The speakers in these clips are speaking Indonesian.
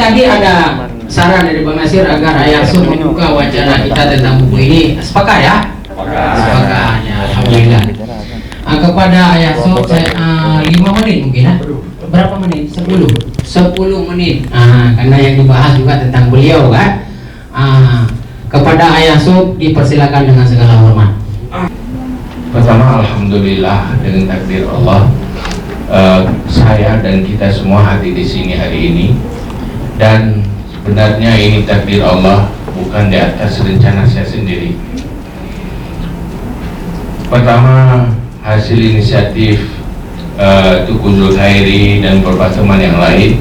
tadi ada saran dari Bang Nasir agar Ayah Sub membuka wacana kita tentang buku ini. Sepakat ya? Sepakat ya, alhamdulillah. Kepada Ayah Sub saya 5 menit mungkin ya? Berapa menit? 10 menit. Karena yang dibahas juga tentang beliau kan. Kepada Ayah Sub dipersilakan dengan segala hormat. Pertama, alhamdulillah dengan takdir Allah, saya dan kita semua hadir di sini hari ini. Dan sebenarnya ini takdir Allah, bukan di atas rencana saya sendiri. Pertama, hasil inisiatif Tukun Zulkhairi dan beberapa teman yang lain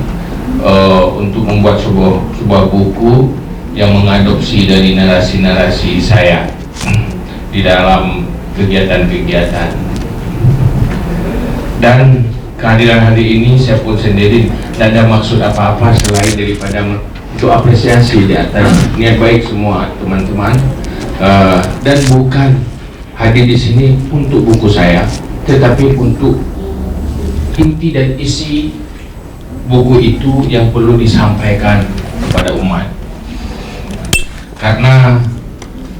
untuk membuat sebuah buku yang mengadopsi dari narasi-narasi saya di dalam kegiatan-kegiatan. Dan kehadiran hari ini saya pun sendiri tidak ada maksud apa-apa selain daripada untuk apresiasi di atas niat baik semua teman-teman, dan bukan hadir di sini untuk buku saya, tetapi untuk inti dan isi buku itu yang perlu disampaikan kepada umat. Karena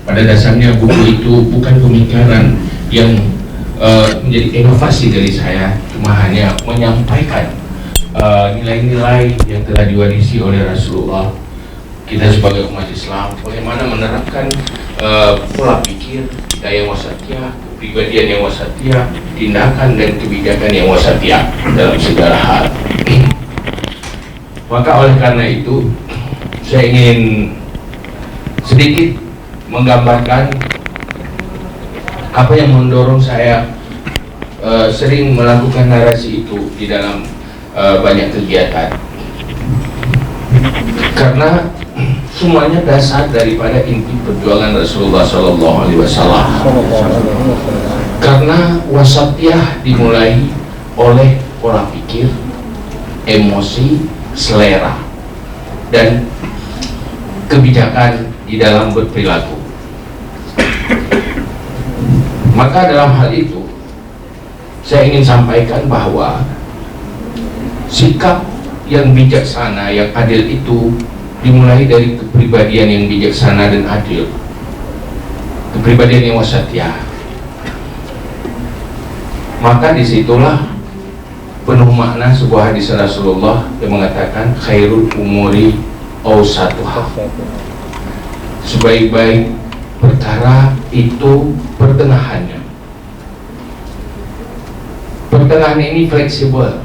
pada dasarnya buku itu bukan pemikiran yang menjadi inovasi dari saya, cuma hanya menyampaikan nilai-nilai yang telah diwarisi oleh Rasulullah. Kita sebagai umat Islam bagaimana menerapkan pola pikir kita yang wasatiyah, kepribadian yang wasatiyah, tindakan dan kebijakan yang wasatiyah dalam segala hal. Maka oleh karena itu saya ingin sedikit menggambarkan apa yang mendorong saya sering melakukan narasi itu di dalam banyak kegiatan. Karena semuanya dasar daripada inti perjuangan Rasulullah SAW. Karena wasatiyah dimulai oleh pola pikir, emosi, selera, dan kebijakan di dalam berperilaku. Maka dalam hal itu saya ingin sampaikan bahwa sikap yang bijaksana, yang adil itu dimulai dari kepribadian yang bijaksana dan adil, kepribadian yang wasatiyah. Maka disitulah penuh makna sebuah hadis Rasulullah yang mengatakan khairul umuri awsatuha, sebaik-baik perkara itu pertengahannya. Pertengahan ini fleksibel,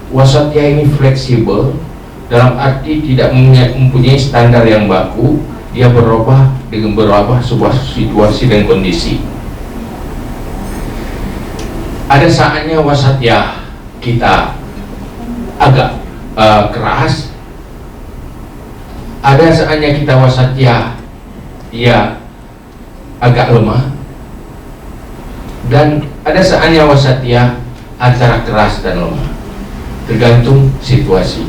wasatiyah ini fleksibel dalam arti tidak mempunyai standar yang baku, dia berubah dengan berubah sebuah situasi dan kondisi. Ada saatnya wasatiyah kita agak keras, ada saatnya kita wasatiyah dia agak lemah, dan ada saatnya wasatiyah antara keras dan lemah, tergantung situasi.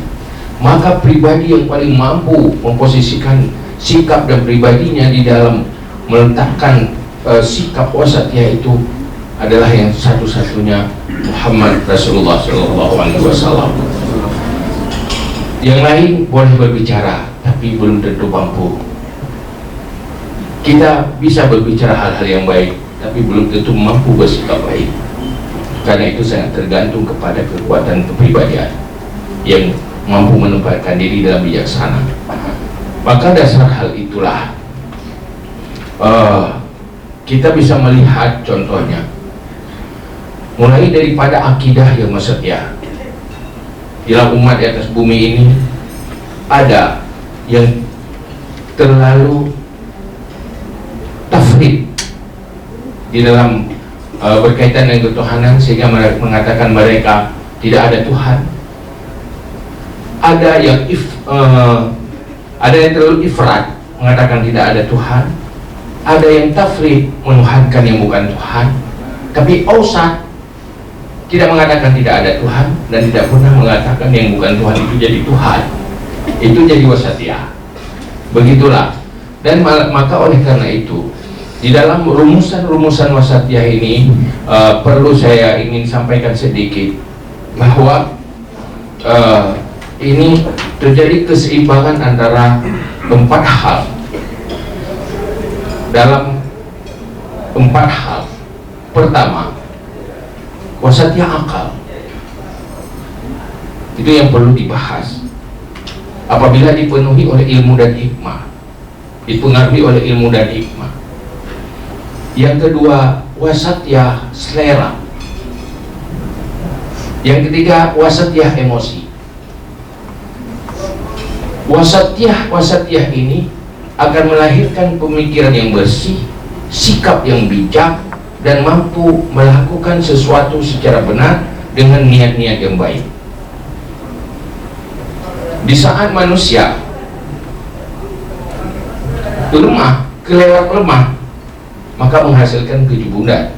Maka pribadi yang paling mampu memposisikan sikap dan pribadinya di dalam meletakkan sikap wasatiyah itu adalah yang satu-satunya Muhammad Rasulullah SAW. Yang lain boleh berbicara, tapi belum tentu mampu. Kita bisa berbicara hal-hal yang baik, tapi belum tentu mampu bersikap baik. Karena itu sangat tergantung kepada kekuatan kepribadian yang mampu menempatkan diri dalam bijaksana. Maka dasar hal itulah kita bisa melihat contohnya, mulai daripada akidah yang wasatiyah. Dalam umat di atas bumi ini ada yang terlalu tafrid di dalam berkaitan dengan ketuhanan, sehingga mengatakan mereka tidak ada Tuhan. Ada yang terlalu ifrat, mengatakan tidak ada Tuhan. Ada yang tafrid, menuhankan yang bukan Tuhan. Tapi ausat, tidak mengatakan tidak ada Tuhan dan tidak pernah mengatakan yang bukan Tuhan itu jadi Tuhan. Itu jadi wasatiyah. Begitulah. Dan maka oleh karena itu, di dalam rumusan-rumusan wasatiyah ini perlu saya ingin sampaikan sedikit bahwa ini terjadi keseimbangan antara 4 hal. Dalam 4 hal. Pertama, wasatiyah akal. Itu yang perlu dibahas. Apabila dipenuhi oleh ilmu dan hikmah, dipengaruhi oleh ilmu dan hikmah. Yang kedua, wasatiyah selera. Yang ketiga, wasatiyah emosi. Wasatiyah ini akan melahirkan pemikiran yang bersih, sikap yang bijak, dan mampu melakukan sesuatu secara benar dengan niat-niat yang baik. Di saat manusia lemah, kelewat lemah, maka menghasilkan kejubunan,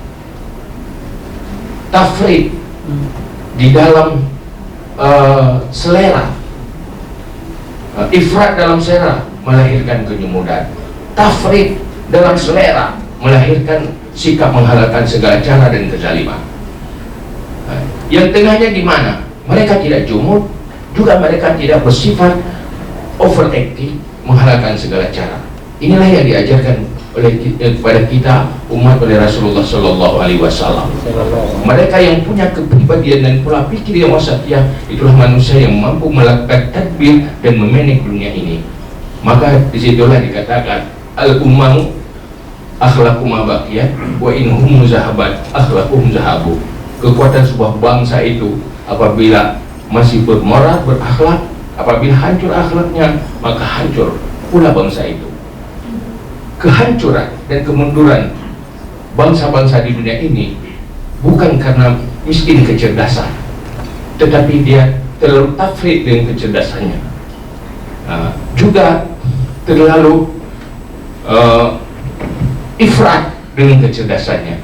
tafrid di dalam selera, ifrat dalam selera melahirkan kejemudan, tafrid dalam selera melahirkan sikap menghalalkan segala cara dan kezaliman. Yang tengahnya di mana? Mereka tidak jumud, juga mereka tidak bersifat overactive, menghalalkan segala cara. Inilah yang diajarkan oleh kepada kita umat oleh Rasulullah Shallallahu Alaihi Wasallam. Mereka yang punya kepribadian dan pola pikir yang wasatiyah, itulah manusia yang mampu melakukan tadbir dan memanage dunia ini. Maka disitulah dikatakan al-ummu akhlaqu ma baqiyat wa inhum zahabat akhlaquhum zahabu. Kekuatan sebuah bangsa itu apabila masih bermoral, berakhlak, apabila hancur akhlaknya, maka hancur pula bangsa itu. Kehancuran dan kemunduran bangsa-bangsa di dunia ini bukan karena miskin kecerdasan, tetapi dia terlalu tafrid dengan kecerdasannya, juga terlalu ifrat dengan kecerdasannya.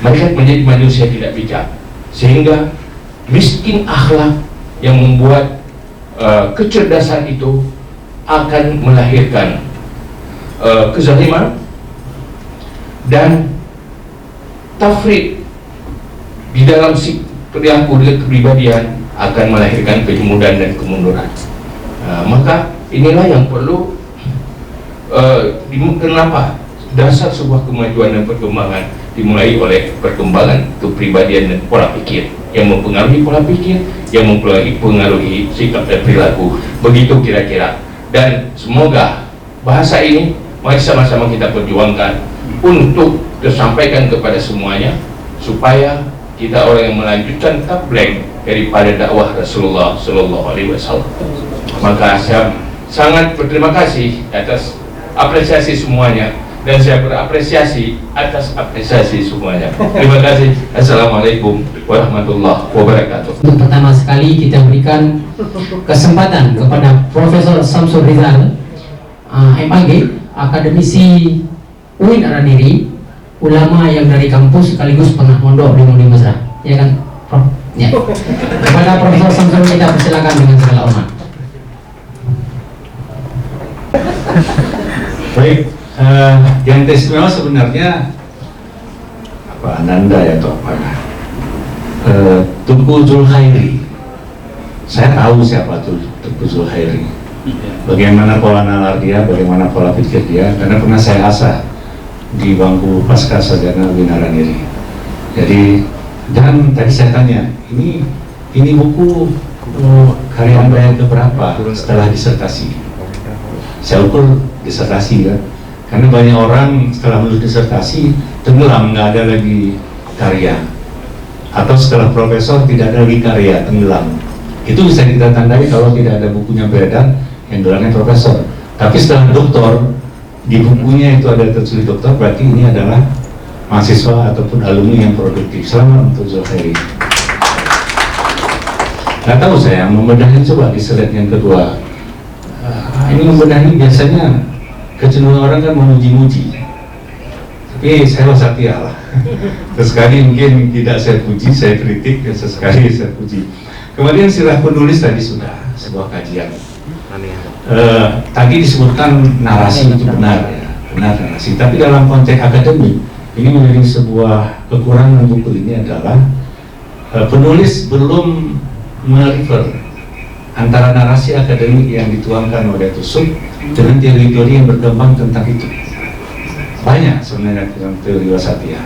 Mereka menjadi manusia tidak bijak, sehingga miskin akhlak yang membuat kecerdasan itu akan melahirkan kezaliman dan tafrid di dalam perilaku dan kepribadian akan melahirkan kejemudan dan kemunduran. Maka inilah yang perlu kenapa dasar sebuah kemajuan dan perkembangan dimulai oleh perkembangan kepribadian dan pola pikir yang mempengaruhi pola pikir, yang mempengaruhi sikap dan perilaku. Begitu kira-kira. Dan semoga bahasa ini mari sama-sama kita perjuangkan untuk tersampaikan kepada semuanya, supaya kita orang yang melanjutkan tabligh daripada dakwah Rasulullah Shallallahu Alaihi Wasallam. Maka saya sangat berterima kasih atas apresiasi semuanya, dan saya berapresiasi atas apresiasi semuanya. Terima kasih. Assalamualaikum warahmatullahi wabarakatuh. Untuk pertama sekali kita berikan kesempatan kepada Profesor Samsul Rizal, MAG, akademisi UIN Araniri, ulama yang dari kampus sekaligus pernah mondok di Mundi Mesra, ya kan, Prof? Ya. Kepada Profesor Samsul kita persilakan dengan segala hormat. Baik, yang istimewa sebenarnya apa, Ananda ya atau apa? Tunku Zulkhairi. Saya tahu siapa tuh Tunku Zulkhairi. Bagaimana pola nalar dia, bagaimana pola pikir dia, karena pernah saya asah di bangku pasca sarjana UIN Araniri. Jadi, dan tadi saya tanya, ini buku karya Anda yang keberapa setelah disertasi? Saya ukur disertasi kan, karena banyak orang setelah lulus disertasi tenggelam, nggak ada lagi karya, atau setelah profesor tidak ada lagi karya, tenggelam. Itu bisa kita tandai kalau tidak ada bukunya beredar yang gelarnya profesor. Tapi setelah doktor, di bukunya itu ada tertulis doktor, berarti ini adalah mahasiswa ataupun alumni yang produktif. Selamat untuk Zulkhairi. Nggak tahu saya, membedahi coba di slide yang kedua. Ini membedahi biasanya kecenderungan orang kan memuji-muji. Tapi saya wasatiyah lah. Sesekali mungkin tidak saya puji, saya kritik, sesekali saya puji. Kemudian sirah penulis tadi sudah sebuah kajian. Tadi disebutkan narasi itu benar ya, benar narasi. Tapi dalam konteks akademik ini menjadi sebuah kekurangan buku ini adalah penulis belum merefer antara narasi akademik yang dituangkan oleh Tusuk dengan teori-teori yang berkembang tentang itu. Banyak sebenarnya tentang teori wasatiyah.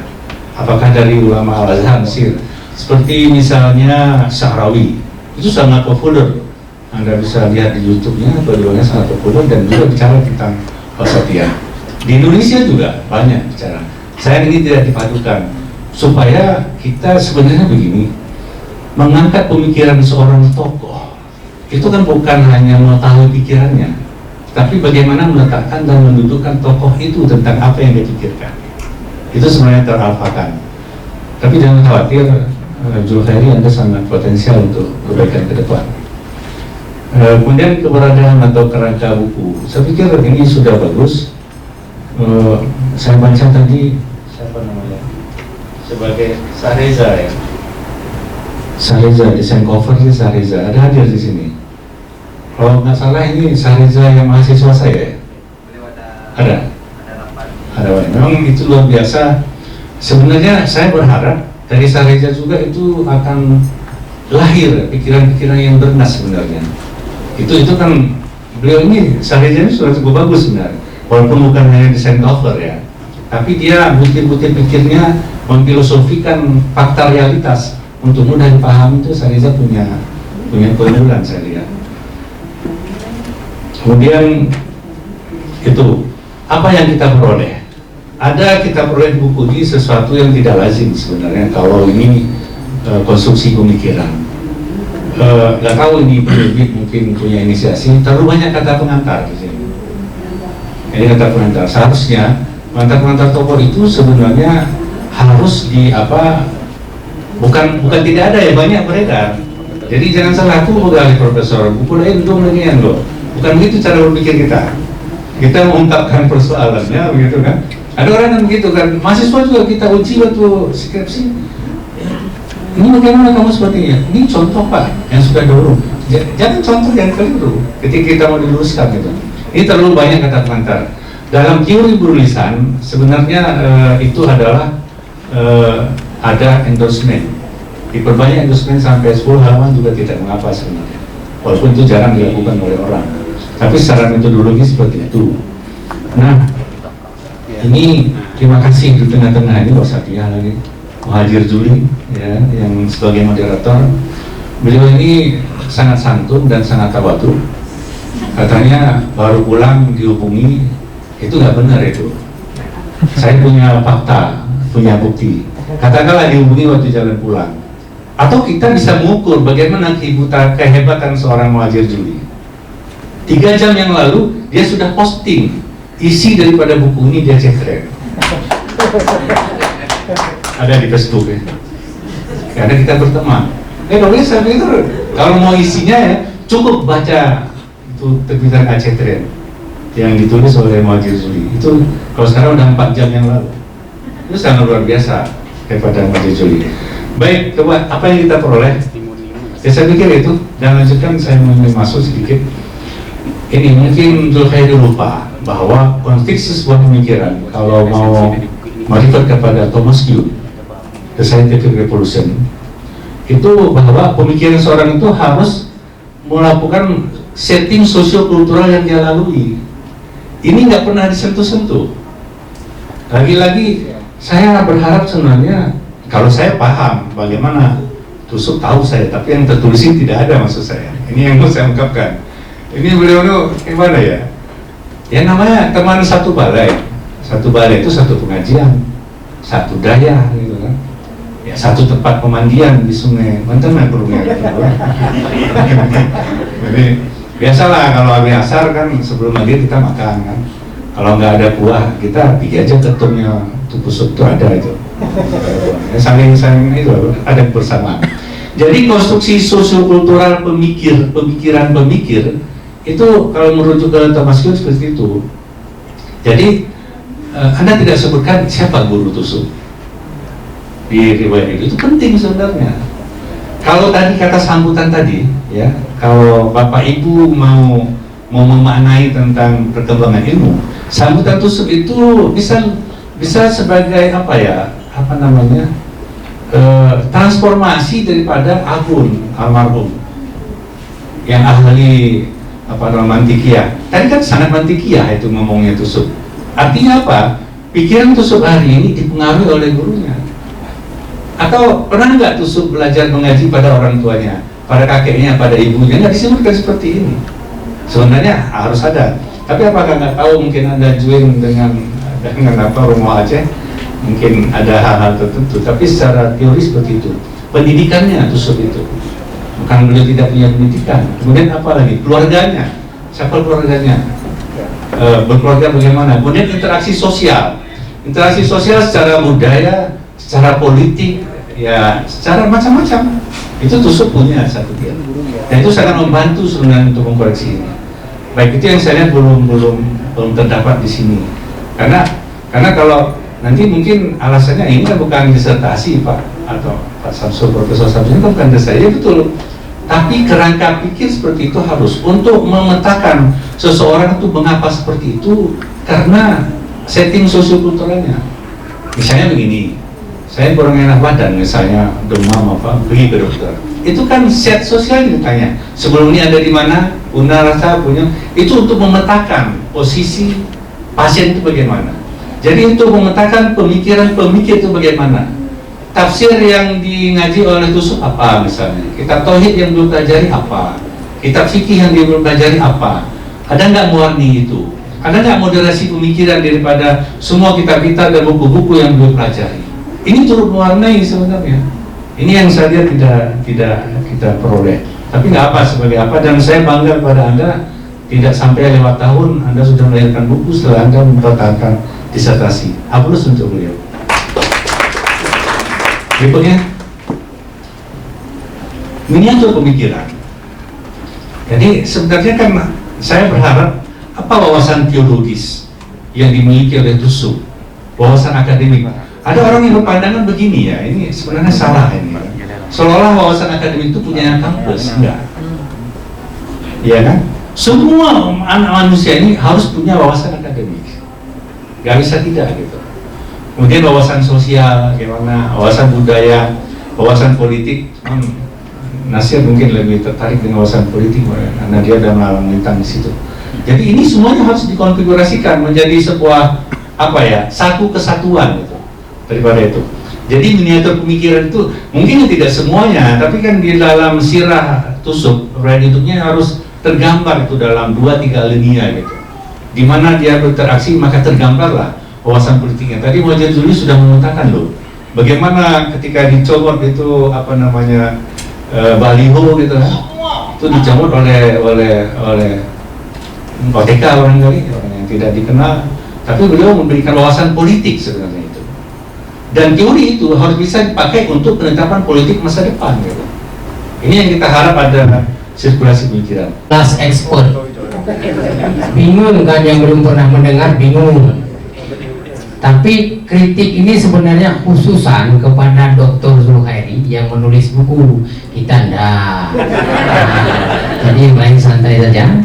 Apakah dari ulama Al-Azhar Mesir, seperti misalnya Sahrawi, itu sangat populer. Anda bisa lihat di YouTube-nya, beliaunya sangat populer dan juga bicara tentang wasatiyah. Di Indonesia juga banyak bicara. Saya ini tidak dipadukan supaya kita sebenarnya begini, mengangkat pemikiran seorang tokoh itu kan bukan hanya mengetahui pikirannya, tapi bagaimana meletakkan dan mendudukkan tokoh itu tentang apa yang dia pikirkan. Itu sebenarnya teralfakan. Tapi jangan khawatir, Zulkhairi, Anda sangat potensial untuk kebaikan ke depan. Kemudian keberadaan atau kerangka buku, saya pikir ini sudah bagus. Saya baca tadi, siapa namanya? Sebagai Sahreza ya. Sahreza, desain covernya Sahreza, ada hadir di sini. Kalau nggak salah ini Sahreza yang mahasiswa saya ya? Ada? Ada. Memang itu luar biasa. Sebenarnya saya berharap dari Sahreza juga itu akan lahir pikiran-pikiran yang bernas sebenarnya. Itu kan beliau ini, Sahreza ini sudah cukup bagus sebenarnya. Walaupun bukan hanya desain cover ya, tapi dia butir-butir pikirnya memfilosofikan fakta realitas untuk mudah dipahami. Itu Sahreza punya keunggulan saya lihat. Kemudian itu apa yang kita peroleh? Ada kita peroleh di buku ini sesuatu yang tidak lazim sebenarnya kalau ini konstruksi pemikiran. Gak tahu ini penerbit mungkin punya inisiasi, terlalu banyak kata pengantar di sini. Ini kata pengantar. Seharusnya pengantar tokoh itu sebenarnya harus bukan tidak ada ya, banyak beredar. Jadi jangan salah, aku pegawai profesor, buku lain dong lagi yang loh. Bukan begitu cara berpikir kita. Kita mengungkapkan persoalannya, begitu kan? Ada orang yang begitu kan. Mahasiswa juga kita uji waktu skripsi. Ini bagaimana kamu sepertinya? Ini contoh Pak yang sudah dulu. Jangan contoh yang keliru ketika kita mau diluruskan gitu. Ini terlalu banyak kata pengantar. Dalam teori penulisan sebenarnya itu adalah ada endorsement. Diperbanyak endorsement sampai 10 halaman juga tidak mengapa sebenarnya. Walaupun itu jarang dilakukan oleh orang. Tapi secara metodologi seperti itu. Nah, ini terima kasih di tengah-tengah ini Pak Satya lagi, Muhajir Juli ya, yang sebagai moderator. Beliau ini sangat santun dan sangat tawadhu. Katanya baru pulang dihubungi, itu nggak benar itu. Saya punya fakta, punya bukti. Katakanlah dihubungi waktu jalan pulang. Atau kita bisa mengukur bagaimana kehebatan seorang Muhajir Juli. 3 jam yang lalu dia sudah posting isi daripada buku ini, dia cekren. Ada di Facebook ya. Karena kita berteman. Kalau saya pikir kalau mau isinya ya cukup baca itu terbitan Aceh Tren yang ditulis oleh Muhajir Juli. Itu kalau sekarang udah 4 jam yang lalu. Itu sangat luar biasa daripada Muhajir Juli. Baik, coba apa yang kita peroleh? Ya saya pikir itu. Dan lanjutkan, saya mau masuk sedikit. Ini mungkin Zulkhairi lupa bahwa konflik sebuah pemikiran, kalau mau merefer kepada Thomas Kuhn, The Scientific Revolution, itu bahwa pemikiran seorang itu harus melakukan setting sosio-kultural yang dia lalui. Ini nggak pernah disentuh-sentuh. Lagi-lagi saya berharap sebenarnya, kalau saya paham bagaimana Tusuk tahu saya, tapi yang tertulis ini tidak ada maksud saya. Ini yang mau saya ungkapkan. Ini beliau itu gimana ya? Ya namanya teman satu balai. Satu balai itu satu pengajian, satu daya gitu kan. Ya satu tempat pemandian di sungai. Mantan ya perlunya. Jadi biasalah kalau habis asar kan sebelum maghrib kita makan kan. Kalau nggak ada buah kita pergi aja ketumnya Tusuk itu ada itu. Ya, saling itu ada bersamaan. Jadi konstruksi sosiokultural pemikiran itu kalau merujuk ke Thomas Kuhn seperti itu. Jadi Anda tidak sebutkan siapa guru Tusuk di riwayat itu penting sebenarnya. Kalau tadi kata sambutan tadi, ya, kalau Bapak Ibu mau memaknai tentang perkembangan ilmu, sambutan Tusuk itu bisa sebagai apa ya? Apa namanya? Transformasi daripada Agun almarhum yang ahli mantikia. Tadi kan sangat mantikia itu ngomongnya tusuk. Artinya apa? Pikiran tusuk hari ini dipengaruhi oleh gurunya. Atau pernah nggak tusuk belajar mengaji pada orang tuanya, pada kakeknya, pada ibunya? Nggak disebutkan seperti ini. Sebenarnya harus ada. Tapi apakah nggak tahu mungkin Anda join dengan Romo Aceh? Mungkin ada hal-hal tertentu. Tapi secara teori seperti itu. Pendidikannya tusuk itu. Bukan beliau tidak punya pendidikan. Kemudian apa lagi? Keluarganya. Siapa keluarganya? Berkeluarga bagaimana? Kemudian interaksi sosial. Interaksi sosial secara budaya, secara politik, ya secara macam-macam. Itu tusuk punya satu dia. Dan itu sangat membantu sebenarnya untuk mengkoreksi ini. Baik, itu yang saya lihat belum terdapat di sini. Karena kalau nanti mungkin alasannya ini kan bukan disertasi Pak atau Pak Samsul, Profesor Samsul, itu bukan saya, betul. Tapi kerangka pikir seperti itu harus untuk memetakan seseorang itu mengapa seperti itu, karena setting sosiokulturalnya. Misalnya begini, saya kurang enak badan, misalnya demam pergi ke dokter. Itu kan set sosial ditanya. Sebelum ini ada di mana, Bunda rasa punya, itu untuk memetakan posisi pasien itu bagaimana. Jadi untuk memetakan pemikiran pemikir itu bagaimana. Tafsir yang ngaji oleh tusuk apa misalnya, kitab tauhid yang belum pelajari apa, kitab fikih yang dia belum pelajari apa, ada nggak mewarni itu, ada nggak moderasi pemikiran daripada semua kitab-kitab dan buku-buku yang belum pelajari. Ini turut mewarnai sebenarnya. Ini yang saya lihat tidak kita peroleh. Tapi nggak apa sebagai apa, dan saya bangga pada Anda, tidak sampai 5 tahun Anda sudah melahirkan buku setelah Anda mempertahankan disertasi. Aplaus untuk beliau. Berikutnya, miniatur pemikiran. Jadi sebenarnya kan saya berharap apa wawasan teologis yang dimiliki oleh tusuk, wawasan akademik. Ada orang yang berpandangan begini ya, ini sebenarnya salah ini. Seolah-olah wawasan akademik itu punya kampus, enggak? Iya kan? Semua anak manusia ini harus punya wawasan akademik. Gak bisa tidak gitu. Kemudian wawasan sosial, bagaimana, wawasan budaya, wawasan politik. Nasir mungkin lebih tertarik dengan wawasan politik karena dia sudah melintang di situ. Jadi ini semuanya harus dikonfigurasikan menjadi sebuah satu kesatuan gitu. Daripada itu. Jadi miniatur pemikiran itu mungkin tidak semuanya, tapi kan di dalam sirah tusuk, riwayat hidupnya harus tergambar itu dalam 2-3 alinea gitu. Di mana dia berinteraksi maka tergambarlah wawasan politiknya. Tadi Muhammad Zuli sudah memetakan loh, bagaimana ketika dicomot itu baliho gitu kan, itu dicomot oleh OTK barangkali, orang yang tidak dikenal, tapi beliau memberikan wawasan politik sebenarnya itu. Dan teori itu harus bisa dipakai untuk penetapan politik masa depan gitu. Ini yang kita harap ada sirkulasi pemikiran. Kelas ekspor. Bingung kan, yang belum pernah mendengar bingung. Tapi kritik ini sebenarnya khususan kepada Dr. Zulkhairi yang menulis buku. Kita enggak. Jadi yang lain santai saja.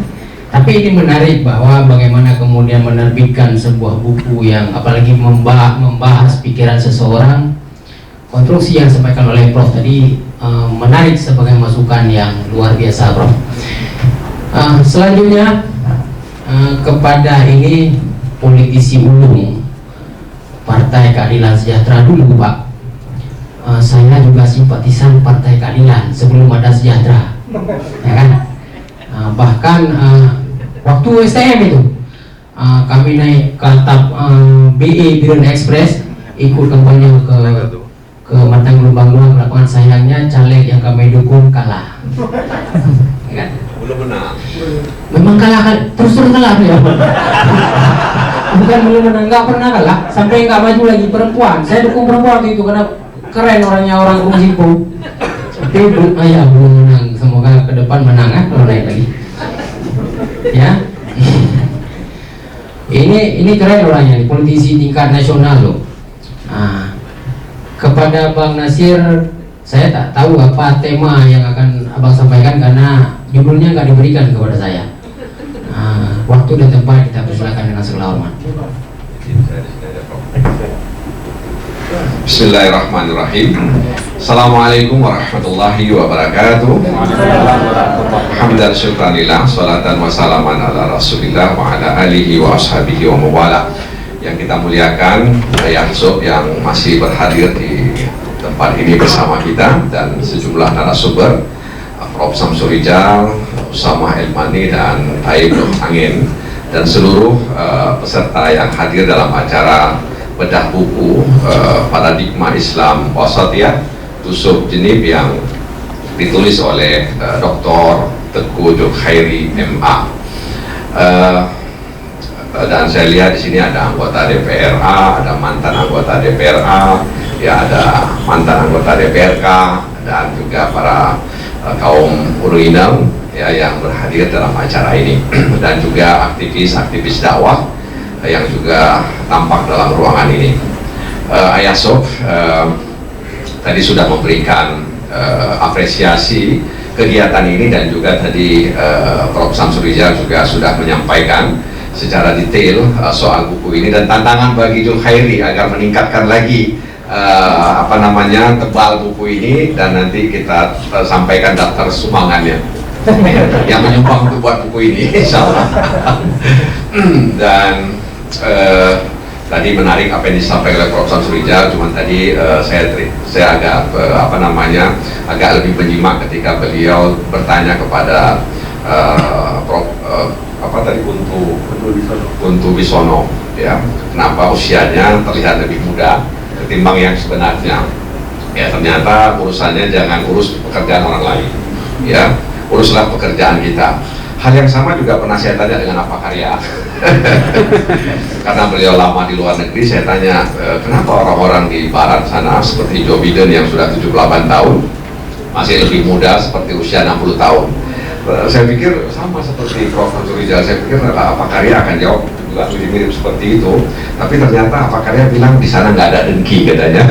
Tapi ini menarik bahwa bagaimana kemudian menerbitkan sebuah buku yang apalagi membahas pikiran seseorang. Konstruksi yang disampaikan oleh Prof tadi menarik sebagai masukan yang luar biasa, Prof. Selanjutnya kepada ini politisi ulung Partai Keadilan Sejahtera dulu, Pak. Saya juga simpatisan Partai Keadilan sebelum ada Sejahtera, ya kan? Bahkan waktu STM itu kami naik ke atap BE Biren Express, ikut kampanye ke Matang Lubang-Lubang melakukan, sayangnya caleg yang kami dukung kalah. Ya kan? Belum menang. Memang kalah kan, terus kalah ya. Bukan belum menang, nggak pernah kalah, sampai nggak maju lagi perempuan. Saya dukung perempuan itu karena keren orangnya, orang Kumsipo. Tapi belum menang. Semoga ke depan menang kalau naik lagi. Ya. Ini keren orangnya, politisi tingkat nasional loh. Nah, kepada Bang Nasir, saya tak tahu apa tema yang akan Abang sampaikan karena judulnya nggak diberikan kepada saya. Waktu dan tempat kita persilakan dengan segala hormat. Bismillahirrahmanirrahim. Assalamualaikum warahmatullahi wabarakatuh. Hamdan syukranillah, salatan wa salaman ala rasulillah wa ala alihi wa ashabihi wa mawala. Yang kita muliakan Yahsub yang masih berhadir di tempat ini bersama kita, dan sejumlah narasumber, Prof. Samsul Rijal, Usamah Elmani, dan Aib Angin, dan seluruh peserta yang hadir dalam acara bedah buku Paradigma Islam Wasatiyah Tusuk Jenib yang ditulis oleh Dr. Teguh Julkhairi MA. Dan saya lihat di sini ada anggota DPRA, ada mantan anggota DPRA, ya, ada mantan anggota DPRK, dan juga para kaum uruinal ya yang berhadir dalam acara ini, dan juga aktivis-aktivis dakwah yang juga tampak dalam ruangan ini. Ayasop tadi sudah memberikan apresiasi kegiatan ini, dan juga tadi Prof. Samsul Rijal juga sudah menyampaikan secara detail soal buku ini dan tantangan bagi Julkhairi agar meningkatkan lagi tebal buku ini, dan nanti kita sampaikan daftar sumbangannya yang menyumbang untuk buat buku ini, insyaallah. Dan tadi menarik apa yang disampaikan oleh Prof. Samsul Rijal, cuman tadi saya agak agak lebih menyimak ketika beliau bertanya kepada Prof. Kuntu Bisono, ya, kenapa usianya terlihat lebih muda ketimbang yang sebenarnya. Ya, ternyata urusannya jangan urus pekerjaan orang lain, ya, uruslah pekerjaan kita. Hal yang sama juga pernah saya tanya dengan Apakarya. Karena beliau lama di luar negeri, saya tanya, kenapa orang-orang di barat sana seperti Joe Biden yang sudah 78 tahun masih lebih muda seperti usia 60 tahun. Saya pikir sama seperti Prof. Samsul Rijal, saya pikir Apakarya akan jawab juga lebih mirip seperti itu, tapi ternyata Apakarya bilang di sana nggak ada dengki katanya.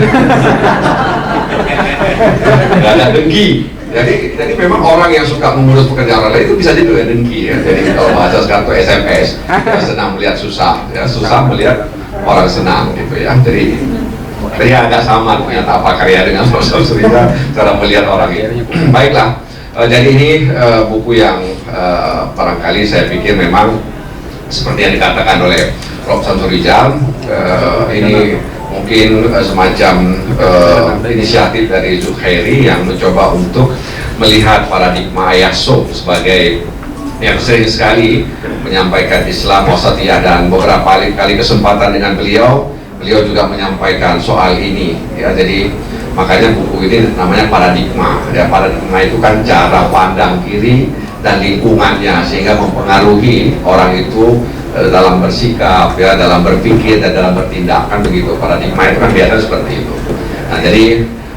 Nggak ada dengki. Jadi memang orang yang suka mengurus pekerjaan orang lain itu bisa jadi dengki, ya. Jadi kalau bahasa sekarang itu SMS, ya, senang melihat susah, ya, susah melihat orang senang gitu ya. Jadi agak sama ternyata Apakarya dengan Prof. Samsul Rijal cara melihat orang ini. Baiklah. Jadi ini buku yang barangkali saya pikir memang seperti yang dikatakan oleh Prof. Samsul Rijal, ini mungkin semacam inisiatif dari Julkhairi yang mencoba untuk melihat paradigma Ayasop sebagai yang sering sekali menyampaikan Islam Wasatiyah, dan beberapa kali kesempatan dengan beliau juga menyampaikan soal ini, ya. Jadi makanya buku ini namanya paradigma. Ya, paradigma itu kan cara pandang kiri dan lingkungannya, sehingga mempengaruhi orang itu dalam bersikap, ya, dalam berpikir dan dalam bertindak, kan begitu. Paradigma itu kan biasanya seperti itu. Nah, jadi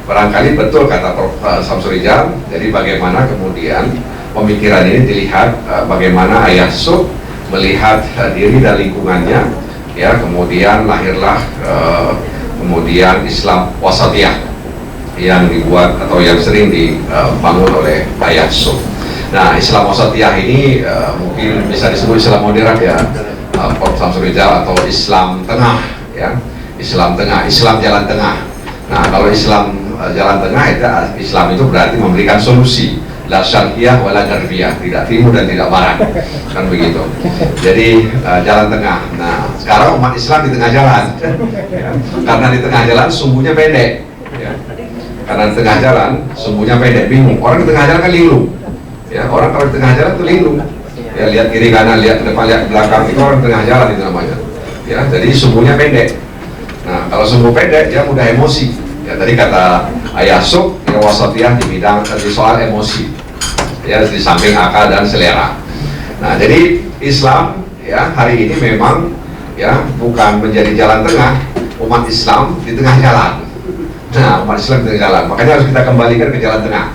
barangkali betul kata Prof. Samsul Rijal. Jadi bagaimana kemudian pemikiran ini dilihat, bagaimana Ayasop melihat diri dan lingkungannya, ya, kemudian lahirlah kemudian Islam Wasatiyah yang dibuat atau yang sering dibangun oleh Ayasop. Nah, Islam Wasatiyah ini mungkin bisa disebut Islam moderat, ya, Prof. Samsul Rijal, atau Islam tengah, ya, Islam tengah, Islam jalan tengah. Nah, kalau Islam jalan tengah Islam itu berarti memberikan solusi, la syarqiyah wala gharbiyah, tidak timur dan tidak barat, kan begitu. Jadi jalan tengah. Nah, sekarang umat Islam di tengah jalan, ya, karena di tengah jalan sumbunya pendek, ya. Karena di tengah jalan sumbunya pendek, bingung. Orang di tengah jalan kan linglung, ya. Orang kalau di tengah jalan tuh linglung, ya, lihat kiri kanan, lihat ke depan, lihat ke belakang, itu orang di tengah jalan itu namanya, ya. Jadi sumbunya pendek. Nah, kalau sumbu pendek dia mudah emosi, ya. Tadi kata Ayasop, ya, Wasatiyah di bidang di soal emosi, ya, di samping akal dan selera. Nah, jadi Islam, ya, hari ini memang, ya, bukan menjadi jalan tengah, umat Islam di tengah jalan. Nah, umat Islam di tengah jalan, makanya harus kita kembalikan ke jalan tengah,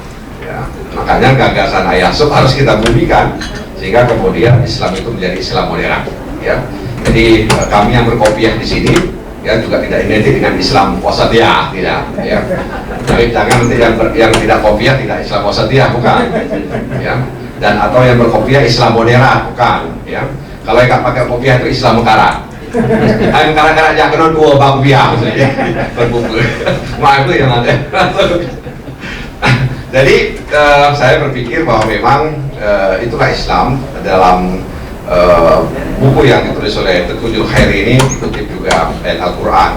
ya. Makanya gagasan Ayasop harus kita bumikan sehingga kemudian Islam itu menjadi Islam moderat, ya. Jadi kami yang berkopiah di sini, ya, juga tidak identik dengan Islam Wasatiyah, tidak, ya. Jadi jangan nanti yang tidak kopiah tidak Islam Wasatiyah, bukan, ya. Dan atau yang berkopiah Islam moderat, bukan, ya. Kalau yang nggak pakai kopiah itu Islam mekarat. Yang kadang-kadang jangan kena dua bang biang, berbuku. Maaf itu yang ada. Jadi saya berpikir bahwa memang itulah Islam. Dalam buku yang ditulis oleh Tengku Zulkhairi ini dikutip juga ayat Al-Quran,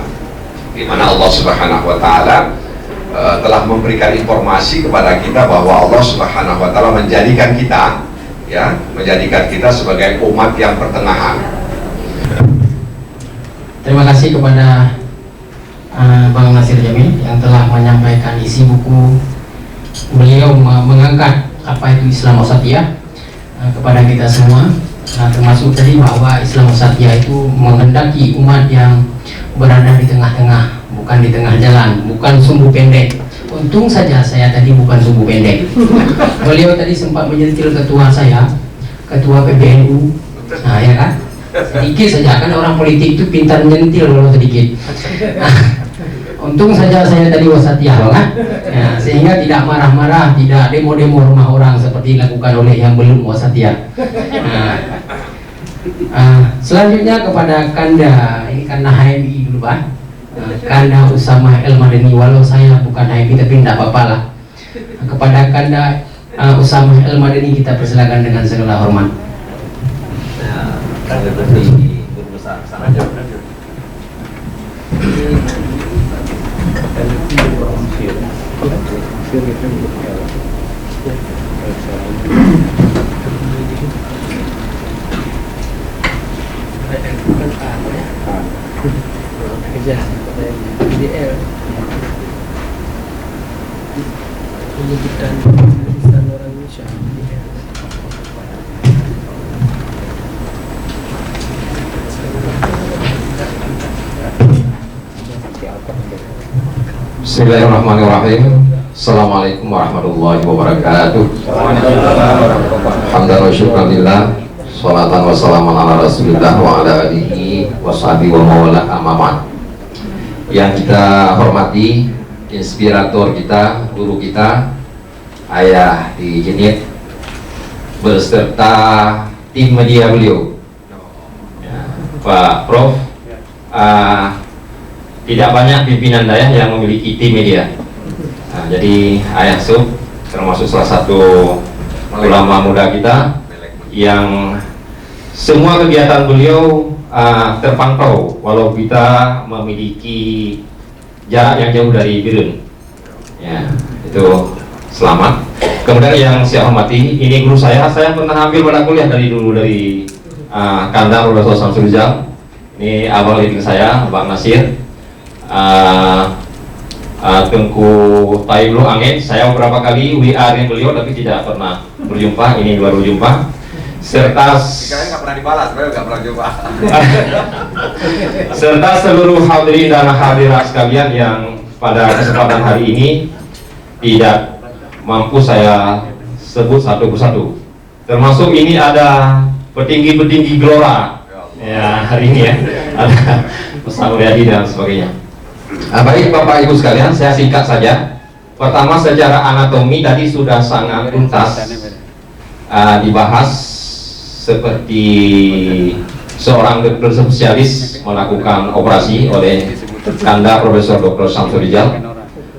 di mana Allah Subhanahu Wa Taala telah memberikan informasi kepada kita bahwa Allah Subhanahu Wa Taala menjadikan kita, ya, menjadikan kita sebagai umat yang pertengahan. Terima kasih kepada Bang Nasir Jamil yang telah menyampaikan isi buku. Beliau mengangkat apa itu Islam Wasatiyah kepada kita semua. Termasuk tadi bahwa Islam Wasatiyah itu menghendaki umat yang berada di tengah-tengah, bukan di tengah jalan, bukan sumbu pendek. Untung saja saya tadi bukan sumbu pendek. Beliau tadi sempat menyentil ketua saya, ketua PBNU. Nah, ya kan? Sedikit saja, kan orang politik itu pintar menyentil kalau sedikit. Untung saja saya tadi wasatiyah, kan? Ya, sehingga tidak marah-marah, tidak demo-demo rumah orang seperti dilakukan oleh yang belum wasatiyah. Selanjutnya kepada Kanda, ini Kanda HMI dulu, Pak. Kanda Usamah El Madani, walau saya bukan HMI tapi tidak apa-apa lah. Kepada Kanda Usamah El Madani kita persilakan dengan segala hormat. Pendidikan lisan orang Indonesia. Bismillahirrahmanirrahim. Assalamualaikum warahmatullahi wabarakatuh. Hamdan wa syukran lillah, sholatan wa salaman ala rasulillah wa ala alihi wa sahbihi wa mawala amaman. Yang kita hormati inspirator kita, guru kita, Ayah di Jenit beserta tim media beliau, ya, Pak Prof. Tidak banyak pimpinan daerah yang memiliki tim media. Nah, jadi Ayah Sub termasuk salah satu ulama muda kita yang semua kegiatan beliau terpantau walau kita memiliki jarak yang jauh dari Birun. Ya, itu selamat. Kemudian yang saya hormati, ini guru saya pernah ambil pada kuliah dari dulu dari Kandang Profesor Samsul Rizal. Ini abang leading saya, Bang Nasir. Tengku Taiblu Angin, saya beberapa kali WA dengan beliau tapi tidak pernah berjumpa, ini baru jumpa. Serta nggak pernah dibalas, nggak pernah jumpa. Serta seluruh hadirin dan hadirat sekalian yang pada kesempatan hari ini tidak mampu saya sebut satu persatu. Termasuk ini ada petinggi-petinggi Gelora ya hari ini ya, ada Ustaz Mulyadi dan sebagainya. Baik Bapak Ibu sekalian, saya singkat saja. Pertama, secara anatomi tadi sudah sangat tuntas dibahas, seperti seorang dokter spesialis melakukan operasi oleh Kanda Profesor Dr. Samsul Rizal.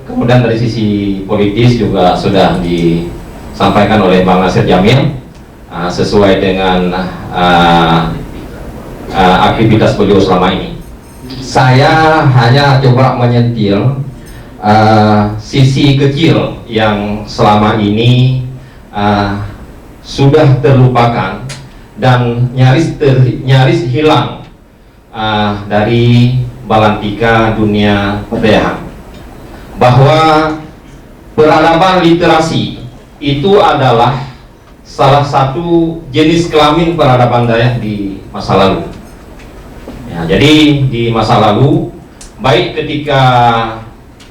Kemudian dari sisi politis juga sudah disampaikan oleh Bang Nasir Jamil sesuai dengan aktivitas beliau selama ini. Saya hanya coba menyentil sisi kecil yang selama ini sudah terlupakan dan nyaris hilang dari balantika dunia perdayahan, bahwa peradaban literasi itu adalah salah satu jenis kelamin peradaban Dayak di masa lalu. Ya, jadi di masa lalu, baik ketika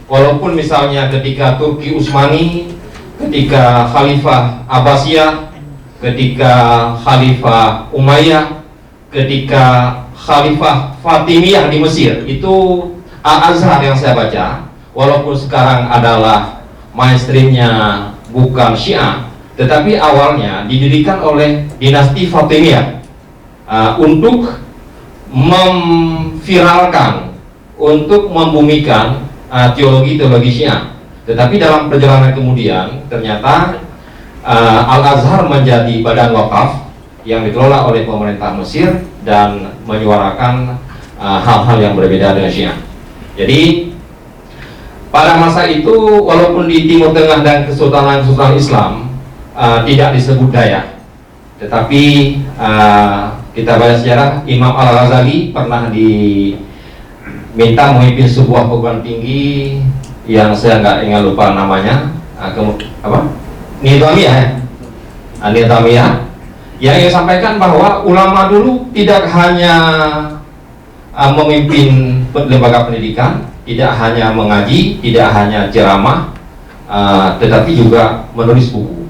walaupun misalnya ketika Turki Utsmani, ketika Khalifah Abbasiyah, ketika Khalifah Umayyah, ketika Khalifah Fatimiyah di Mesir, itu Al-Azhar yang saya baca, walaupun sekarang adalah mainstreamnya bukan Syiah, tetapi awalnya didirikan oleh dinasti Fatimiyah untuk memviralkan, untuk membumikan teologi-teologi Syiah. Tetapi dalam perjalanan kemudian ternyata Al-Azhar menjadi badan wakaf yang dikelola oleh pemerintah Mesir dan menyuarakan hal-hal yang berbeda dengan Syiah. Jadi pada masa itu walaupun di Timur Tengah dan Kesultanan Islam tidak disebut Dayak, tetapi kita baca sejarah, Imam Al-Ghazali pernah diminta memimpin sebuah perguruan tinggi yang saya nggak ingat lupa namanya, Nizamiyah, Nizamiyah, yang ingin sampaikan bahwa ulama dulu tidak hanya memimpin lembaga pendidikan, tidak hanya mengaji, tidak hanya ceramah, tetapi juga menulis buku.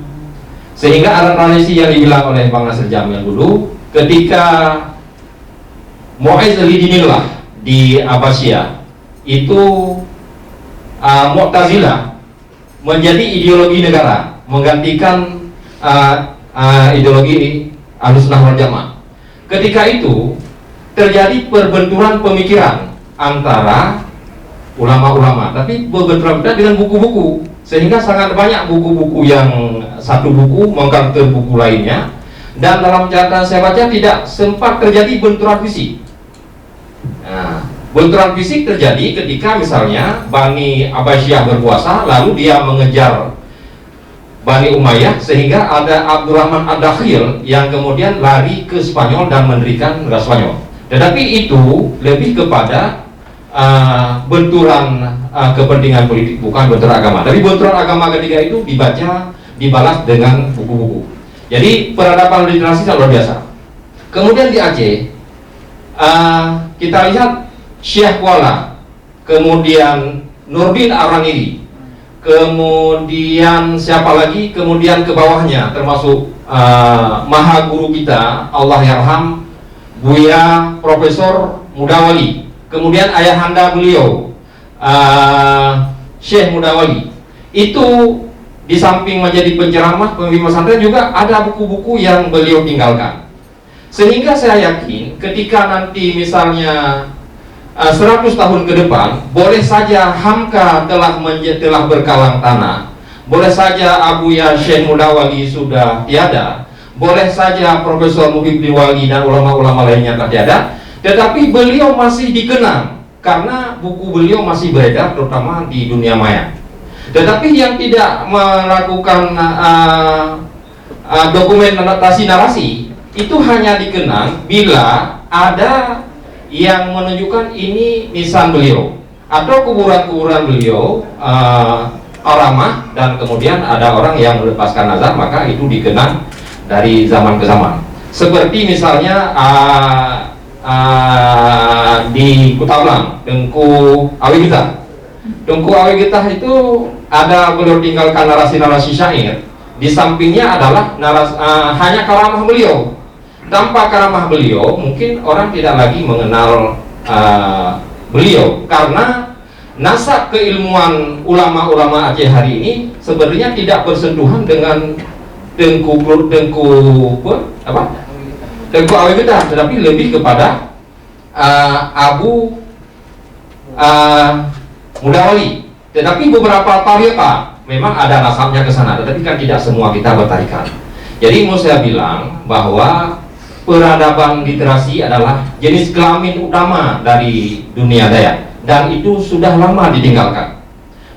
Sehingga ada tradisi yang dibilang oleh Bang Nasir Jamil dulu, ketika Mu'izz al-Dinillah di Abbasiyah itu Mu'tazilah menjadi ideologi negara, menggantikan ideologi Ahlussunnah wal Jamaah. Ketika itu terjadi perbenturan pemikiran antara ulama-ulama, tapi berbenturan dengan buku-buku, sehingga sangat banyak buku-buku yang satu buku mengcounter buku lainnya, dan dalam catatan saya baca tidak sempat terjadi benturan fisik. Nah, benturan fisik terjadi ketika misalnya Bani Abbasiyah berkuasa, lalu dia mengejar Bani Umayyah, sehingga ada Abdurrahman Ad-Dakhil yang kemudian lari ke Spanyol dan mendirikan negara Spanyol. Tetapi itu lebih kepada benturan kepentingan politik, bukan benturan agama. Tapi benturan agama ketika itu dibalas dengan buku-buku. Jadi peradaban literasi luar biasa. Kemudian di Aceh kita lihat Syekh Kuala, kemudian Nurdin Arangiri, kemudian siapa lagi, kemudian ke bawahnya termasuk maha guru kita Allah yarham Buya Profesor Mudawali, kemudian ayahanda beliau Syekh Mudawali. Itu di samping menjadi penceramah, pemimpin pesantren, juga ada buku-buku yang beliau tinggalkan. Sehingga saya yakin ketika nanti misalnya 100 tahun ke depan, boleh saja Hamka telah berkalang tanah, boleh saja Abuya Syekh Mudawali sudah tiada, boleh saja Profesor Muhyiddin Wali dan ulama-ulama lainnya telah tiada, tetapi beliau masih dikenang karena buku beliau masih beredar, terutama di dunia maya. Tetapi yang tidak melakukan dokumentasi narasi itu hanya dikenang bila ada yang menunjukkan ini nisan beliau atau kuburan-kuburan beliau ramah, dan kemudian ada orang yang melepaskan nazar, maka itu dikenang dari zaman ke zaman. Seperti misalnya di Kutablang, Tengku Awi Getah. Tengku Awi Getah itu ada beliau tinggalkan narasi-narasi syair. Di sampingnya adalah hanya kalamah beliau. Tanpa kalamah beliau, mungkin orang tidak lagi mengenal beliau, karena nasab keilmuan ulama-ulama Aceh hari ini sebenarnya tidak bersentuhan dengan Tengku Awi Getah, tetapi lebih kepada Abu Mudawali. Tetapi beberapa tariqah memang ada nasabnya ke sana, tetapi kan tidak semua kita bertarikat. Jadi mau saya bilang bahwa peradaban literasi adalah jenis kelamin utama dari dunia Dayak, dan itu sudah lama ditinggalkan.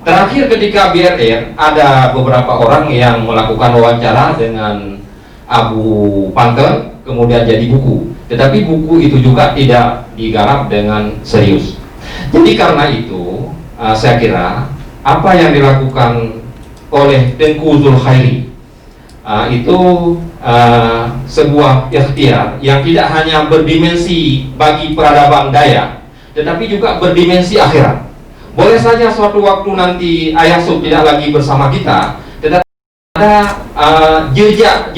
Terakhir ketika BRR ada beberapa orang yang melakukan wawancara dengan Abu Panten, kemudian jadi buku, tetapi buku itu juga tidak digarap dengan serius. Jadi karena itu saya kira apa yang dilakukan oleh Tengku Zulkhairi itu sebuah ikhtiar yang tidak hanya berdimensi bagi peradaban Dayak, tetapi juga berdimensi akhirat. Boleh saja suatu waktu nanti Ayah Sub tidak lagi bersama kita, tetapi ada jejak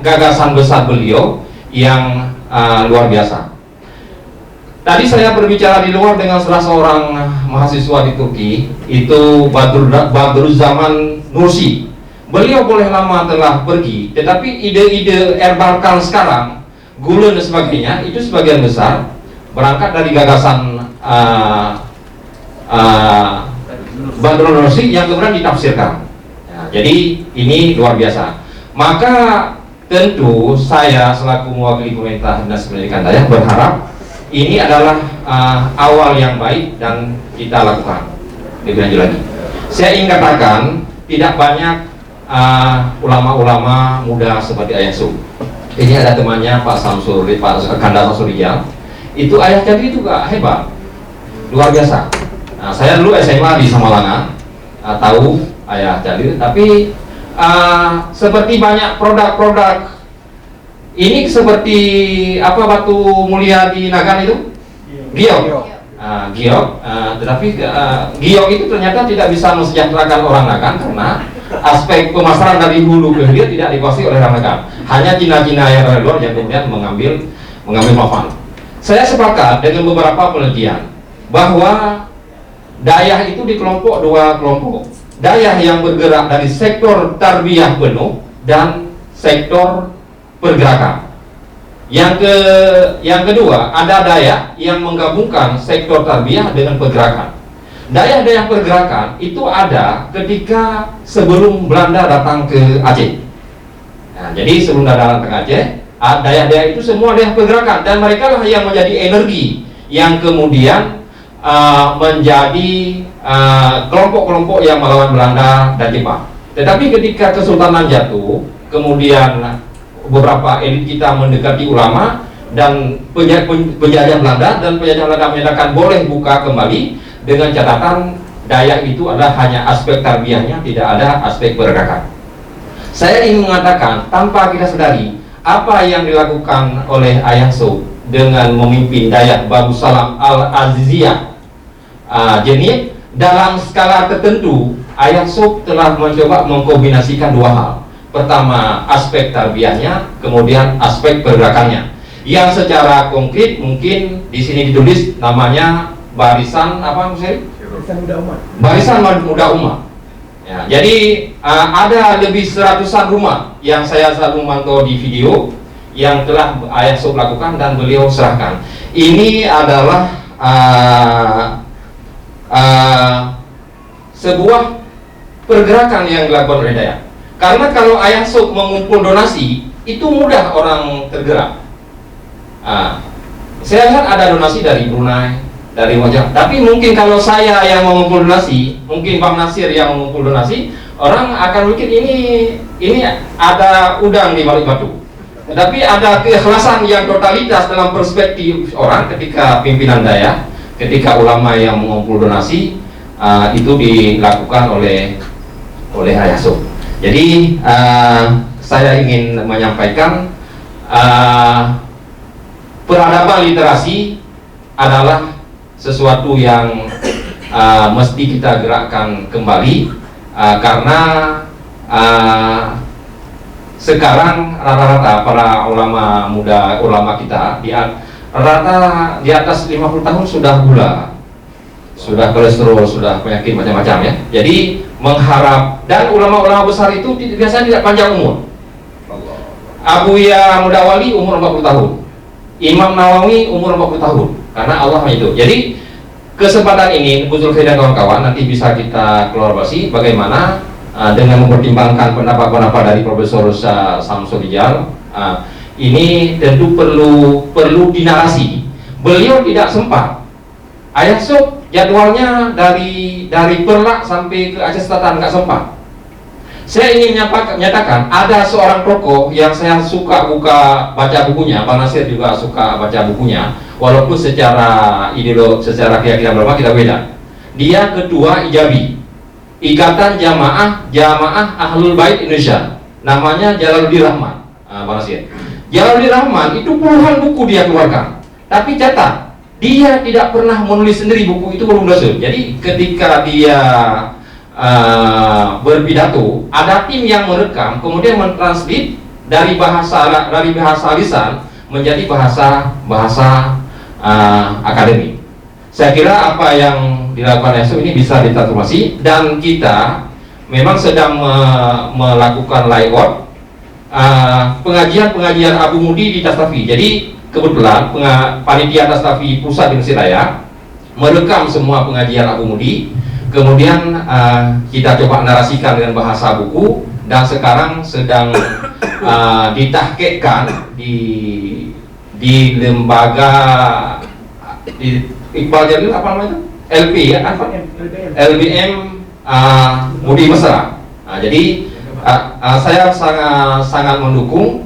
gagasan besar beliau yang luar biasa. Tadi saya berbicara di luar dengan salah seorang mahasiswa di Turki, itu Badruzzaman Nursi. Beliau boleh lama telah pergi, tetapi ide-ide Erbakan sekarang, Gulen dan sebagainya, itu sebagian besar berangkat dari gagasan bandrologi yang kemudian ditafsirkan. Ya, jadi ini luar biasa. Maka tentu saya selaku mewakili pemerintah Dinas Pendidikan Dayak berharap ini adalah awal yang baik dan kita lakukan lebih lanjut lagi. Saya ingin katakan tidak banyak ulama-ulama muda seperti Ayah Sub. Ini ada temannya Pak Samsul, Pak Kanda Samsurijal. Itu Ayah Jadi juga hebat, luar biasa. Nah, saya dulu SMA di Samalanga, tahu Ayah Jadi, tapi seperti banyak produk-produk ini seperti apa batu mulia di Nagan itu, giok, tetapi giok itu ternyata tidak bisa mensejahterakan orang Nagan karena aspek pemasaran dari hulu ke hilir tidak dikuasai oleh orang Nagan. Hanya Cina-Cina yang dari luar yang kemudian mengambil manfaat. Saya sepakat dengan beberapa penelitian bahwa Dayak itu dikelompok dua kelompok. Dayak yang bergerak dari sektor tarbiyah penuh dan sektor pergerakan. Yang kedua, ada Dayak yang menggabungkan sektor tarbiyah dengan pergerakan. Dayak pergerakan itu ada ketika sebelum Belanda datang ke Aceh. Nah, jadi sebelum Belanda datang ke Aceh, Dayak itu semua Dayak pergerakan dan mereka lah yang menjadi energi yang kemudian menjadi kelompok-kelompok yang melawan Belanda dan Jepang. Tetapi ketika Kesultanan jatuh, kemudian beberapa elit kita mendekati ulama dan penjajah Belanda, dan penjajah Belanda menyatakan boleh buka kembali dengan catatan Dayak itu adalah hanya aspek tarbiyahnya, tidak ada aspek pergerakan. Saya ingin mengatakan tanpa kita sadari apa yang dilakukan oleh Ayah Sub dengan memimpin Dayak Babu Salam Al-Aziziyah. Jadi dalam skala tertentu Ayah Sub telah mencoba mengkombinasikan dua hal. Pertama aspek tarbiyahnya, kemudian aspek pergerakannya. Yang secara konkret mungkin di sini ditulis namanya Barisan apa maksudnya? Barisan Muda Umat. Ya, jadi ada lebih seratusan rumah yang saya selalu memantau di video yang telah Ayah Sub lakukan dan beliau serahkan. Ini adalah sebuah pergerakan yang dilakukan oleh Dayak. Karena kalau Ayah Sub mengumpul donasi itu mudah orang tergerak. Saya lihat ada donasi dari Brunei, dari wajah. Tapi mungkin kalau saya yang mengumpul donasi, mungkin Bang Nasir yang mengumpul donasi, orang akan mikir ini ada udang di balik batu. Tetapi ada keikhlasan yang totalitas dalam perspektif orang ketika pimpinan Dayak, ketika ulama yang mengumpul donasi itu dilakukan oleh Ayah Sub. Jadi saya ingin menyampaikan peradaban literasi adalah sesuatu yang mesti kita gerakkan kembali karena sekarang rata-rata para ulama muda, ulama kita rata-rata di atas 50 tahun sudah gula, sudah kolesterol, sudah penyakit macam-macam ya. Jadi mengharap, dan ulama-ulama besar itu biasanya tidak panjang umur. Abuya Mudawali umur 40 tahun, Imam Nawawi umur 40 tahun, karena Allah itu. Jadi kesempatan ini Bu Zulfi dan kawan-kawan nanti bisa kita kolaborasi bagaimana dengan mempertimbangkan pendapat-pendapat dari Profesor Samsurijal. Ini tentu perlu dinarasi. Beliau tidak sempat. Ayah Sub jadwalnya dari Perlak sampai ke Aceh Selatan nggak sempat. Saya ingin menyatakan ada seorang tokoh yang saya suka baca bukunya. Bang Nasir juga suka baca bukunya, walaupun secara ideologi, secara keyakinan ulama kita beda. Dia ketua Ijabi, Ikatan Jamaah Ahlul Bait Indonesia. Namanya Jalaluddin Rahman. Bang Nasir, Jalaluddin Rahman itu puluhan buku dia keluarkan. Tapi catat, dia tidak pernah menulis sendiri buku itu, belum dosa. Jadi ketika dia berpidato, ada tim yang merekam, kemudian mentranslate dari bahasa lisan menjadi bahasa akademik. Saya kira apa yang dilakukan Ayah Sub ini bisa ditransformasi, dan kita memang sedang melakukan layout pengajian Abu Mudi di Tastafi. Jadi kebetulan panitia Tastafi pusat di Mesir Raya merekam semua pengajian Abu Mudi. kemudian kita coba narasikan dengan bahasa buku, dan sekarang sedang ditahqiqkan di lembaga di Iqbal Jamil apa namanya? LP ya, apa? LBM Budi Mesra. Jadi saya sangat mendukung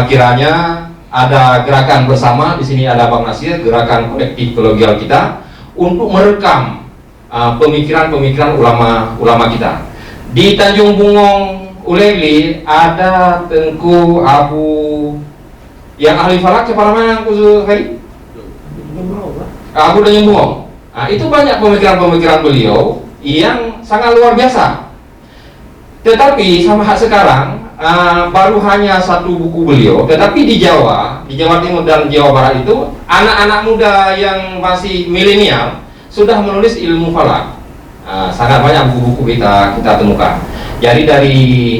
kiranya ada gerakan bersama di sini, ada Bang Nasir, gerakan kolektif kolegial kita untuk merekam pemikiran-pemikiran ulama kita. Di Tanjung Bungong Uleli ada Tengku Abu yang ahli falak, siapa namanya Kuzu Heri? Abu Tanjung Bungong. Nah, itu banyak pemikiran-pemikiran beliau yang sangat luar biasa. Tetapi sampai sekarang baru hanya satu buku beliau, tetapi di Jawa Timur dan Jawa Barat itu anak-anak muda yang masih milenial sudah menulis ilmu falak. Sangat banyak buku-buku kita temukan. Jadi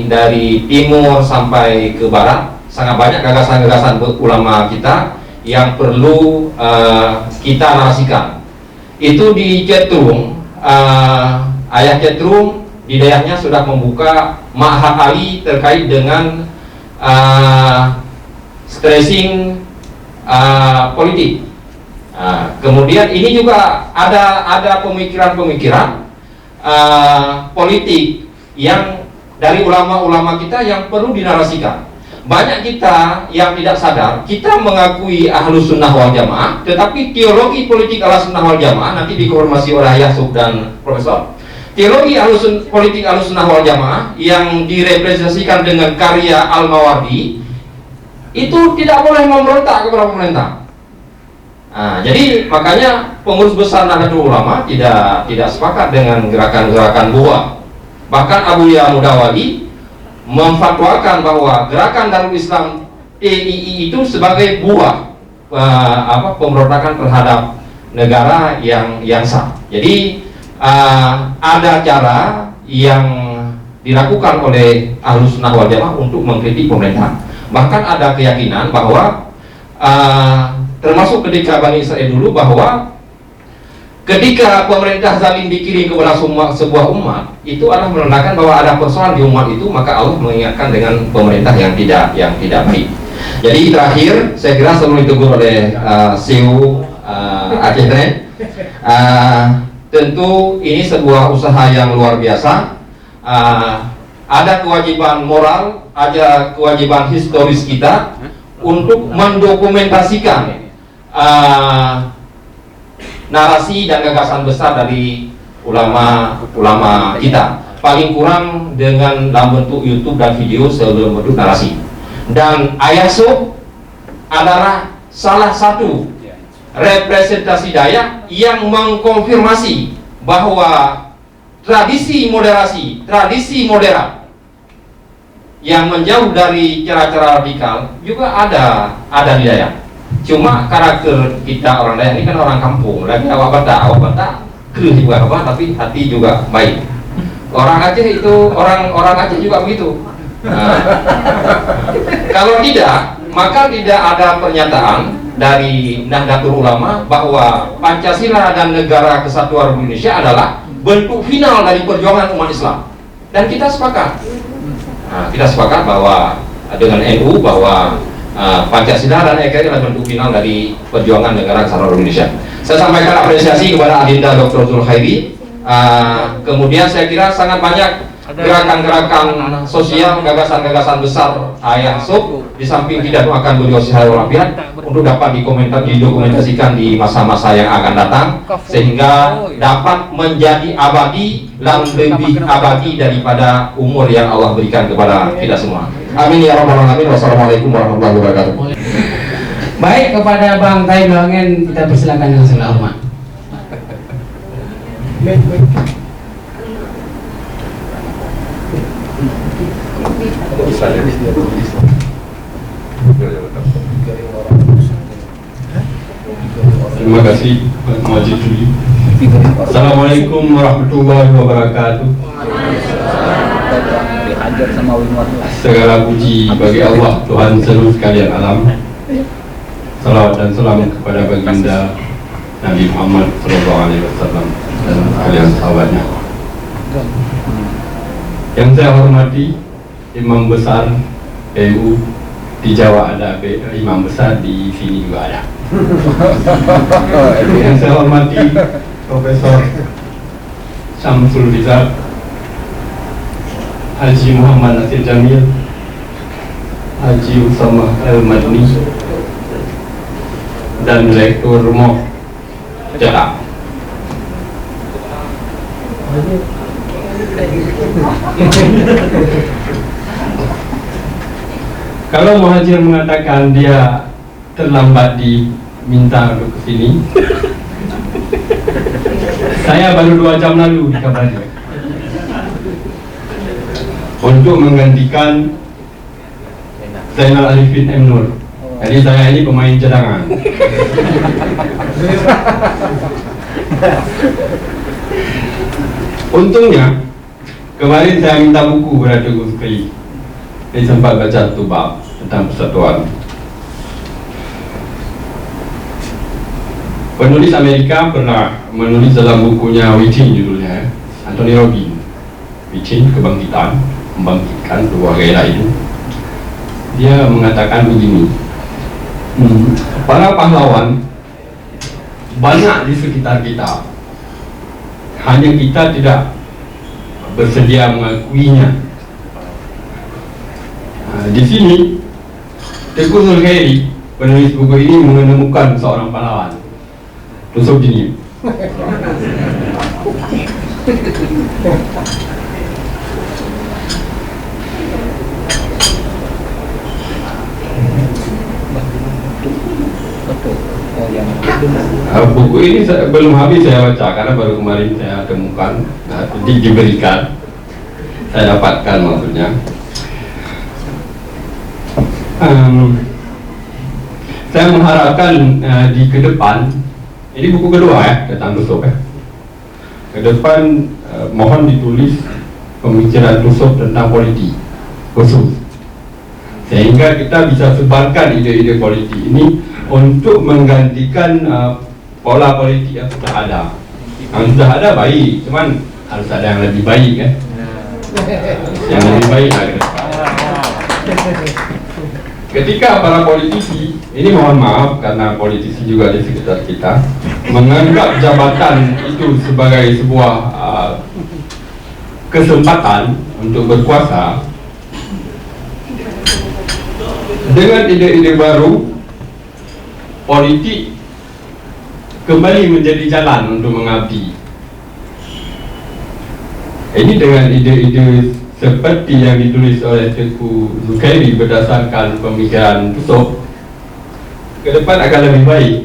dari timur sampai ke barat sangat banyak gagasan-gagasan ulama kita yang perlu kita narasikan. Itu di Cetrung, Ayah Cetrung di daerahnya sudah membuka Ma'had Ali terkait dengan stressing politik. Kemudian ini juga ada pemikiran-pemikiran politik yang dari ulama-ulama kita yang perlu dinarasikan. Banyak kita yang tidak sadar, kita mengakui Ahlus Sunnah wal Jamaah, tetapi teologi politik Ahlus Sunnah wal Jamaah nanti dikonfirmasi oleh Yasub dan Profesor. Teologi politik Ahlus Sunnah wal Jamaah yang direpresentasikan dengan karya Al-Mawardi itu tidak boleh memberontak kepada pemerintah. Jadi makanya pengurus besar Nahdlatul Ulama tidak sepakat dengan gerakan-gerakan buah. Bahkan Abu Ya Mudawali memfatwakan bahwa gerakan Darul Islam TII itu sebagai buah pemberontakan terhadap negara yang sah. Jadi ada cara yang dilakukan oleh Ahlus Sunnah wal Jamaah untuk mengkritik pemerintah. Bahkan ada keyakinan bahwa termasuk ketika Bani Israel dulu, bahwa ketika pemerintah zalim dikirim kepada sebuah umat, itu adalah menandakan bahwa ada persoalan di umat itu, maka Allah mengingatkan dengan pemerintah yang tidak baik. Jadi terakhir, saya kira sebelum ditegur oleh CEO Aceh Tren, tentu ini sebuah usaha yang luar biasa. Ada kewajiban moral, ada kewajiban historis kita untuk mendokumentasikan narasi dan gagasan besar dari ulama kita, paling kurang dengan dalam bentuk YouTube dan video sebelum bentuk narasi. Dan Ayasub adalah salah satu representasi Dayak yang mengkonfirmasi bahwa tradisi moderasi, tradisi moderat yang menjauh dari cara-cara radikal juga ada di Dayak. Cuma karakter kita orang Dayak ini kan orang kampung, lagi awak bata keruh juga apa, tapi hati juga baik. Orang Aceh itu orang Aceh juga begitu. Kalau tidak, maka tidak ada pernyataan dari Nahdlatul Ulama bahwa Pancasila dan Negara Kesatuan Republik Indonesia adalah bentuk final dari perjuangan umat Islam. Dan kita sepakat. Kita sepakat bahwa dengan NU bahwa Pancasila dan NKRI adalah bentuk final dari perjuangan negara kesatuan Indonesia. Saya sampaikan apresiasi kepada Adinda Dr. Zulkhairi. Kemudian saya kira sangat banyak gerakan-gerakan sosial, gagasan-gagasan besar Ayasub, di samping tidak doakan beliau sehat walafiat, untuk dapat didokumentasikan di masa-masa yang akan datang, sehingga dapat menjadi abadi dan lebih abadi daripada umur yang Allah berikan kepada kita semua. Amin ya rabbal alamin. Wassalamualaikum warahmatullahi wabarakatuh. Baik, kepada Bang Tai Blangen kita persilakan dengan segala hormat. Terima kasih Pak Majid Juli. Assalamualaikum warahmatullahi wabarakatuh. Segala puji bagi Allah, Tuhan seluruh sekalian alam. Salawat dan salam kepada baginda Nabi Muhammad SAW dan sekalian sahabatnya. Yang saya hormati imam besar MU di Jawa ada, imam besar di sini juga ada. Yang saya hormati Profesor Syamsul Rizal, Haji Muhammad Nasir Jamil, Haji Usama Al-Madni, dan Direktur Moh Jakarta. Kalau Muhajir mengatakan dia terlambat diminta untuk kesini, saya baru 2 jam lalu dikabari untuk menggantikan Zainal Arifin M. Nur. Jadi saya ini pemain cadangan. Untungnya kemarin saya minta buku kepada Gus Kri. Saya sempat baca satu bab tentang persatuan. Penulis Amerika pernah menulis dalam bukunya Within, judulnya Anthony Robbins, Within, Kebangkitan, membangkitkan sebuah gairah itu. Dia mengatakan begini, para pahlawan banyak di sekitar kita, hanya kita tidak bersedia mengakuinya. Di sini Tengku Zulkhairi, penulis buku ini, menemukan seorang pahlawan, Tusuk Jinim. Buku ini belum habis saya baca karena baru kemarin saya temukan, diberikan, saya dapatkan maksudnya. Saya mengharapkan di ke depan, ini buku kedua ya tentang Tusuk ya. Ke depan mohon ditulis pemikiran Tusuk tentang politik khusus, sehingga kita bisa sebarkan ide-ide politik ini untuk menggantikan pola politik yang sudah ada. Yang sudah ada baik, cuman harus ada yang lebih baik kan. Yang lebih baik ada. Ketika para politisi, ini mohon maaf karena politisi juga di sekitar kita, menganggap jabatan itu sebagai sebuah kesempatan untuk berkuasa, dengan ide-ide baru, politik kembali menjadi jalan untuk mengabdi. Ini dengan ide-ide seperti yang ditulis oleh Tengku Zulkhairi berdasarkan pemikiran Tusuk, ke depan akan lebih baik.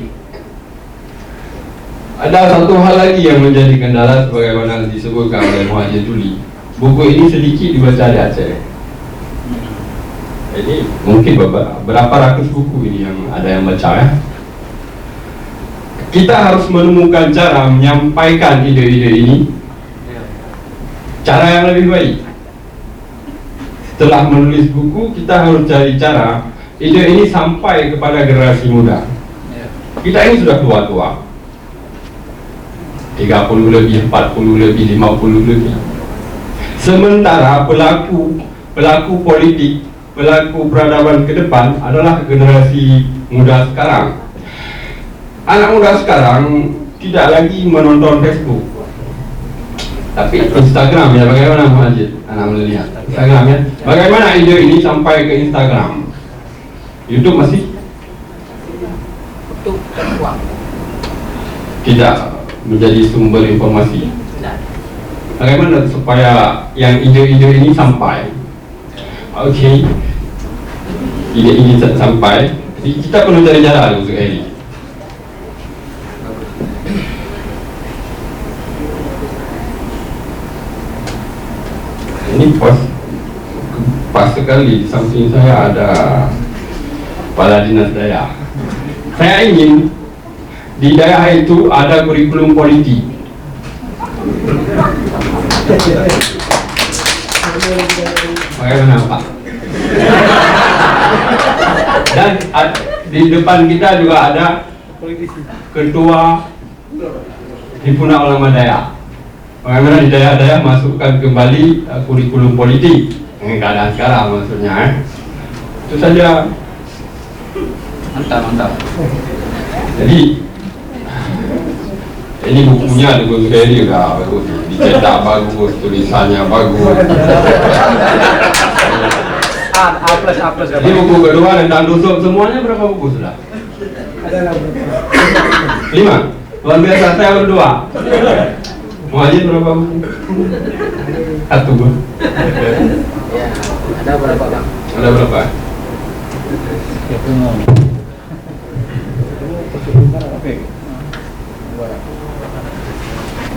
Ada satu hal lagi yang menjadi kendala sebagaimana disebutkan oleh Muhajir Tuli. Buku ini sedikit dibaca di Aceh. Ini mungkin berapa ratus buku ini yang ada yang baca ya. Kita harus menemukan cara menyampaikan ide-ide ini, cara yang lebih baik. Setelah menulis buku, kita harus cari cara ide ini sampai kepada generasi muda. Kita ini sudah tua-tua, 30 lebih, 40 lebih, 50 lebih. Sementara pelaku politik, pelaku peradaban ke depan adalah generasi muda sekarang. Anak muda sekarang tidak lagi menonton Facebook, tapi Instagram ya. Bagaimana Muhajir? Anak melihat Instagram ya. Bagaimana ide ini sampai ke Instagram? YouTube masih tidak menjadi sumber informasi. Bagaimana supaya yang ide-ide ini sampai? Oke, ide ini sampai. Jadi kita perlu cari jalan untuk ini. Ini pas sekali di samping saya ada kepala dinas daerah. Saya ingin di daerah itu ada kurikulum politik. Bagaimana Pak? Dan di depan kita juga ada ketua himpunan ulama daerah. bagaimana di daerah-daerah masukkan kembali kurikulum politik dengan keadaan sekarang maksudnya. Itu saja. Mantap. Jadi ini bukunya Gus Heri udah bagus, dicetak bagus, tulisannya bagus. A+. Ini buku kedua tentang dusun, semuanya berapa buku sudah? Ada 5. Luar biasa, saya berdua. Muhajir berapa buku? 1 Bu. Ya, ada berapa Bang? Ada berapa?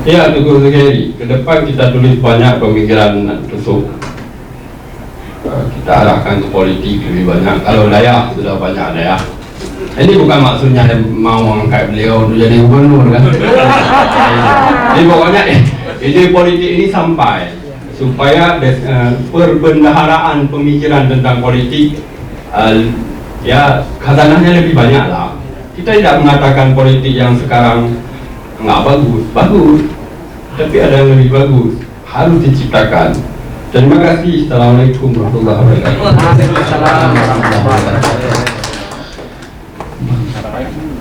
Ya, Tugu Heri. Ke depan kita tulis banyak pemikiran tusuk. Kita arahkan ke politik lebih banyak. Kalau daya sudah banyak daya. Ini bukan maksudnya mau mengangkat beliau untuk jadi gubernur kan? Jadi pokoknya ide politik ini sampai supaya perbendaharaan pemikiran tentang politik ya khazanahnya lebih banyak lah. Kita tidak mengatakan politik yang sekarang nggak bagus, tapi ada yang lebih bagus, harus diciptakan. Terima kasih. Assalamualaikum warahmatullahi wabarakatuh.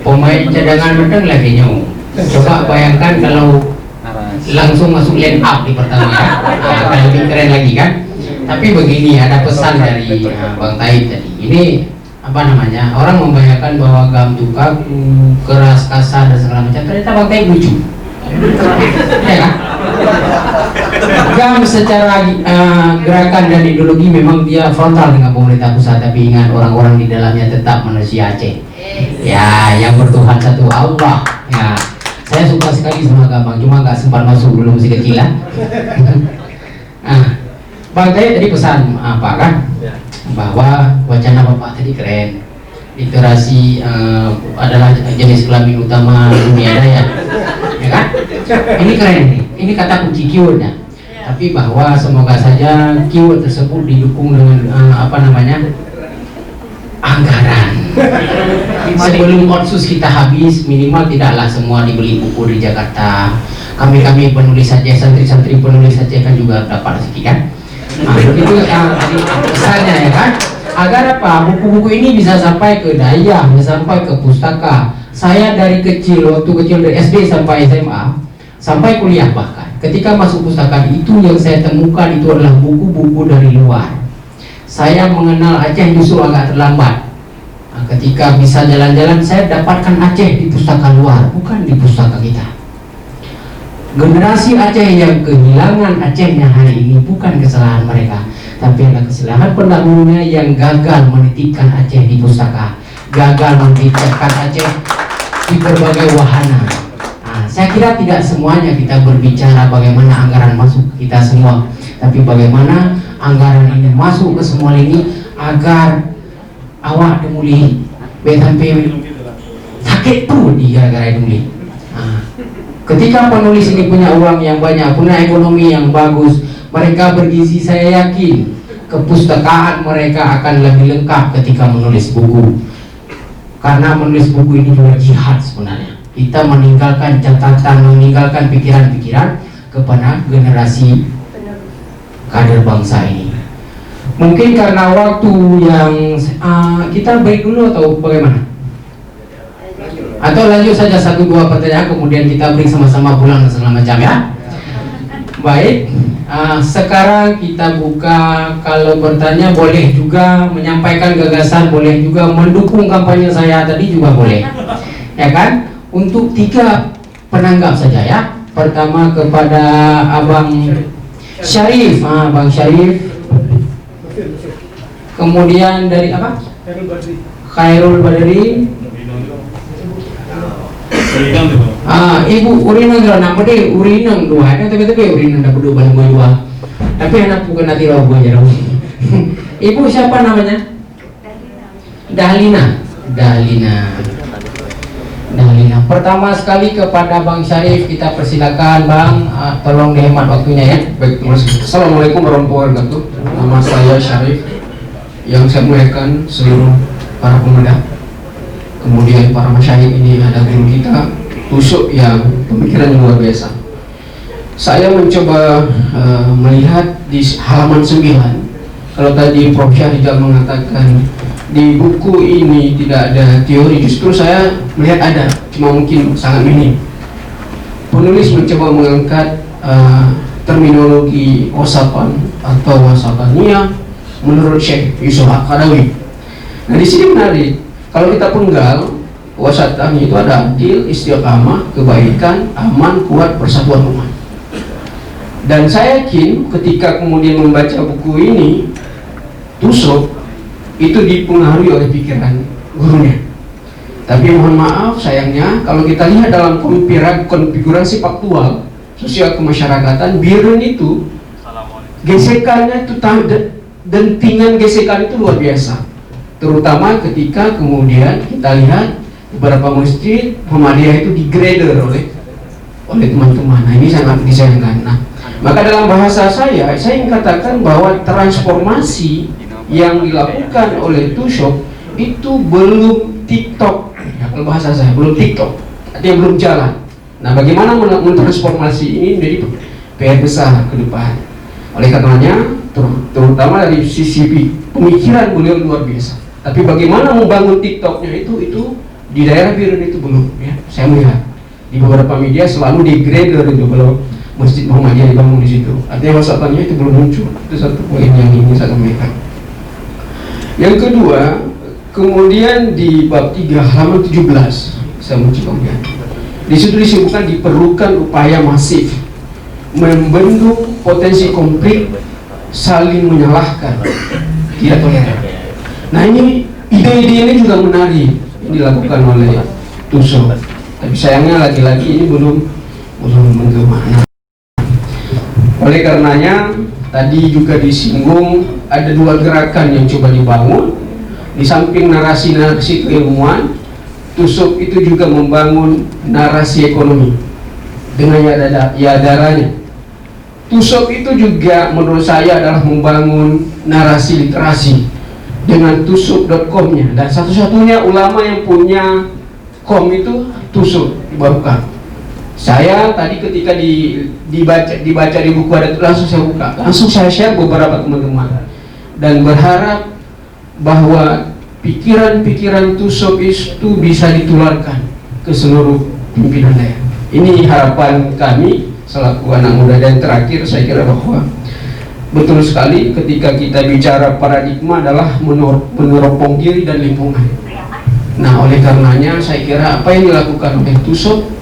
Pemain cadangan menang lagi nyu. Coba bayangkan kalau langsung masuk line up di pertama ya, akan lebih keren lagi kan. Tapi begini, ada pesan dari Bang Taib tadi. Ini apa namanya, orang membayangkan bahwa Gam itu kaku, keras, kasar dan segala macam. Ternyata Bang Taib lucu, ya kan? Gam secara gerakan dan ideologi memang dia frontal dengan pemerintah pusat, tapi ingat orang-orang di dalamnya tetap manusia Aceh. Ya, yang bertuhan satu Allah. Ya, saya suka sekali sama Gam, cuma nggak sempat masuk dulu, masih kecil lah. Nah, Bang Taib tadi pesan apa kan? Bahwa wacana Bapak tadi keren. Literasi adalah jenis kelamin utama dunia daya, ya kan? Ini keren nih. Ini kata kunci keywordnya. Tapi bahwa semoga saja keyword tersebut didukung dengan anggaran. Sebelum otsus kita habis, minimal tidaklah semua dibeli buku di Jakarta. Kami penulis saja, santri-santri penulis saja kan juga dapat rezeki kan. Nah, begitu pesannya ya kan. Agar apa? Buku-buku ini bisa sampai ke daerah, bisa sampai ke pustaka. Saya dari kecil, waktu kecil dari SD sampai SMA, sampai kuliah bahkan, ketika masuk pustaka itu yang saya temukan itu adalah buku-buku dari luar. Saya mengenal Aceh justru agak terlambat. Nah, ketika bisa jalan-jalan, saya dapatkan Aceh di pustaka luar, bukan di pustaka kita. Generasi Aceh yang kehilangan Acehnya hari ini bukan kesalahan mereka, tapi adalah kesalahan pendahulunya yang gagal menitipkan Aceh di pustaka, gagal menitipkan Aceh di berbagai wahana. Nah, saya kira tidak semuanya kita berbicara bagaimana anggaran masuk ke kita semua, tapi bagaimana anggaran ini masuk ke semua ini agar awak demuli sampai sakit tuh di gara-gara demuli. Nah, ketika penulis ini punya uang yang banyak, punya ekonomi yang bagus, mereka bergizi, saya yakin kepustakaan mereka akan lebih lengkap ketika menulis buku. Karena menulis buku ini juga jihad sebenarnya. Kita meninggalkan catatan, meninggalkan pikiran-pikiran kepada generasi kader bangsa ini. Mungkin karena waktu yang kita break dulu atau bagaimana? Atau lanjut saja 1-2 pertanyaan kemudian kita break sama-sama pulang dan segala macam ya. Baik, sekarang kita buka, kalau bertanya boleh juga, menyampaikan gagasan boleh juga, mendukung kampanye saya tadi juga boleh, ya kan? Untuk 3 penanggap saja ya. Pertama kepada Abang Syarif, Bang Syarif. Kemudian dari apa? Khairul Badri. Ibu urinang nak berde urinang dua, ada tapi urinang dah berdua balik dua. Tapi anak bukan nanti roh aja roh. Ibu siapa namanya? Dahlina. Pertama sekali kepada Bang Syarif kita persilakan Bang, tolong dihemat waktunya ya. Baik, terima kasih. Assalamualaikum warahmatullahi wabarakatuh. Nama saya Syarif, yang saya muliakan seluruh para pemuda. Kemudian para masyayikh ini, ada guru kita Tusuk yang pemikirannya luar biasa. saya mencoba melihat di halaman 9. Kalau tadi Prof. Syahrizal mengatakan di buku ini tidak ada teori, justru saya melihat ada, cuma mungkin sangat minim. Penulis mencoba mengangkat terminologi wasapan atau wasatania menurut Syekh Yusuf Al-Qaradawi. Nah di sini menarik, kalau kita penggal wasatani itu ada adil, istiqamah, kebaikan, aman, kuat, persatuan umat. Dan saya yakin ketika kemudian membaca buku ini, Tusuk itu dipengaruhi oleh pikiran gurunya. Tapi mohon maaf, sayangnya kalau kita lihat dalam konfigurasi faktual sosial kemasyarakatan, Birun itu gesekannya itu dentingan gesekan itu luar biasa. Terutama ketika kemudian kita lihat beberapa masjid Muhammadiyah itu digrader oleh teman-teman. Nah ini sangat disayangkan. Nah, maka dalam bahasa saya ingin katakan bahwa transformasi yang dilakukan oleh Tusuk itu belum TikTok, ya, kalau bahasa saya belum TikTok, artinya belum jalan. Nah, bagaimana mentransformasi ini menjadi PR besar ke depan. Oleh karenanya, terutama dari sisi pemikiran beliau luar biasa. Tapi bagaimana membangun TikToknya itu di daerah Birun itu belum, ya. Saya melihat di beberapa media selalu di-grader itu kalau Masjid Muhammadiyah dibangun di situ. Artinya wasatannya itu belum muncul. Itu satu poin yang ingin saya sampaikan. Yang kedua, kemudian di bab 3 halaman 17 saya mencoba melihat. Di situ disebutkan diperlukan upaya masif membendung potensi konflik saling menyalahkan, tidak toleran. Nah ini ide-ide ini juga menarik yang dilakukan oleh Tusuk. Tapi sayangnya lagi-lagi ini belum menggema. Oleh karenanya tadi juga disinggung ada dua gerakan yang coba dibangun. Di samping narasi-narasi keilmuan, Tusuk itu juga membangun narasi ekonomi dengan yadaranya. Tusuk itu juga menurut saya adalah membangun narasi literasi dengan tusuk.com-nya, dan satu-satunya ulama yang punya kom itu Tusuk dibarukan. Saya tadi ketika dibaca di buku ada langsung saya buka, langsung saya share beberapa teman-teman dan berharap bahwa pikiran-pikiran Tusuk itu bisa ditularkan ke seluruh pimpinan daerah. Ini harapan kami selaku anak muda. Dan terakhir saya kira bahwa betul sekali ketika kita bicara paradigma adalah meneropong diri dan lingkungan. Nah oleh karenanya saya kira apa yang dilakukan oleh Tusuk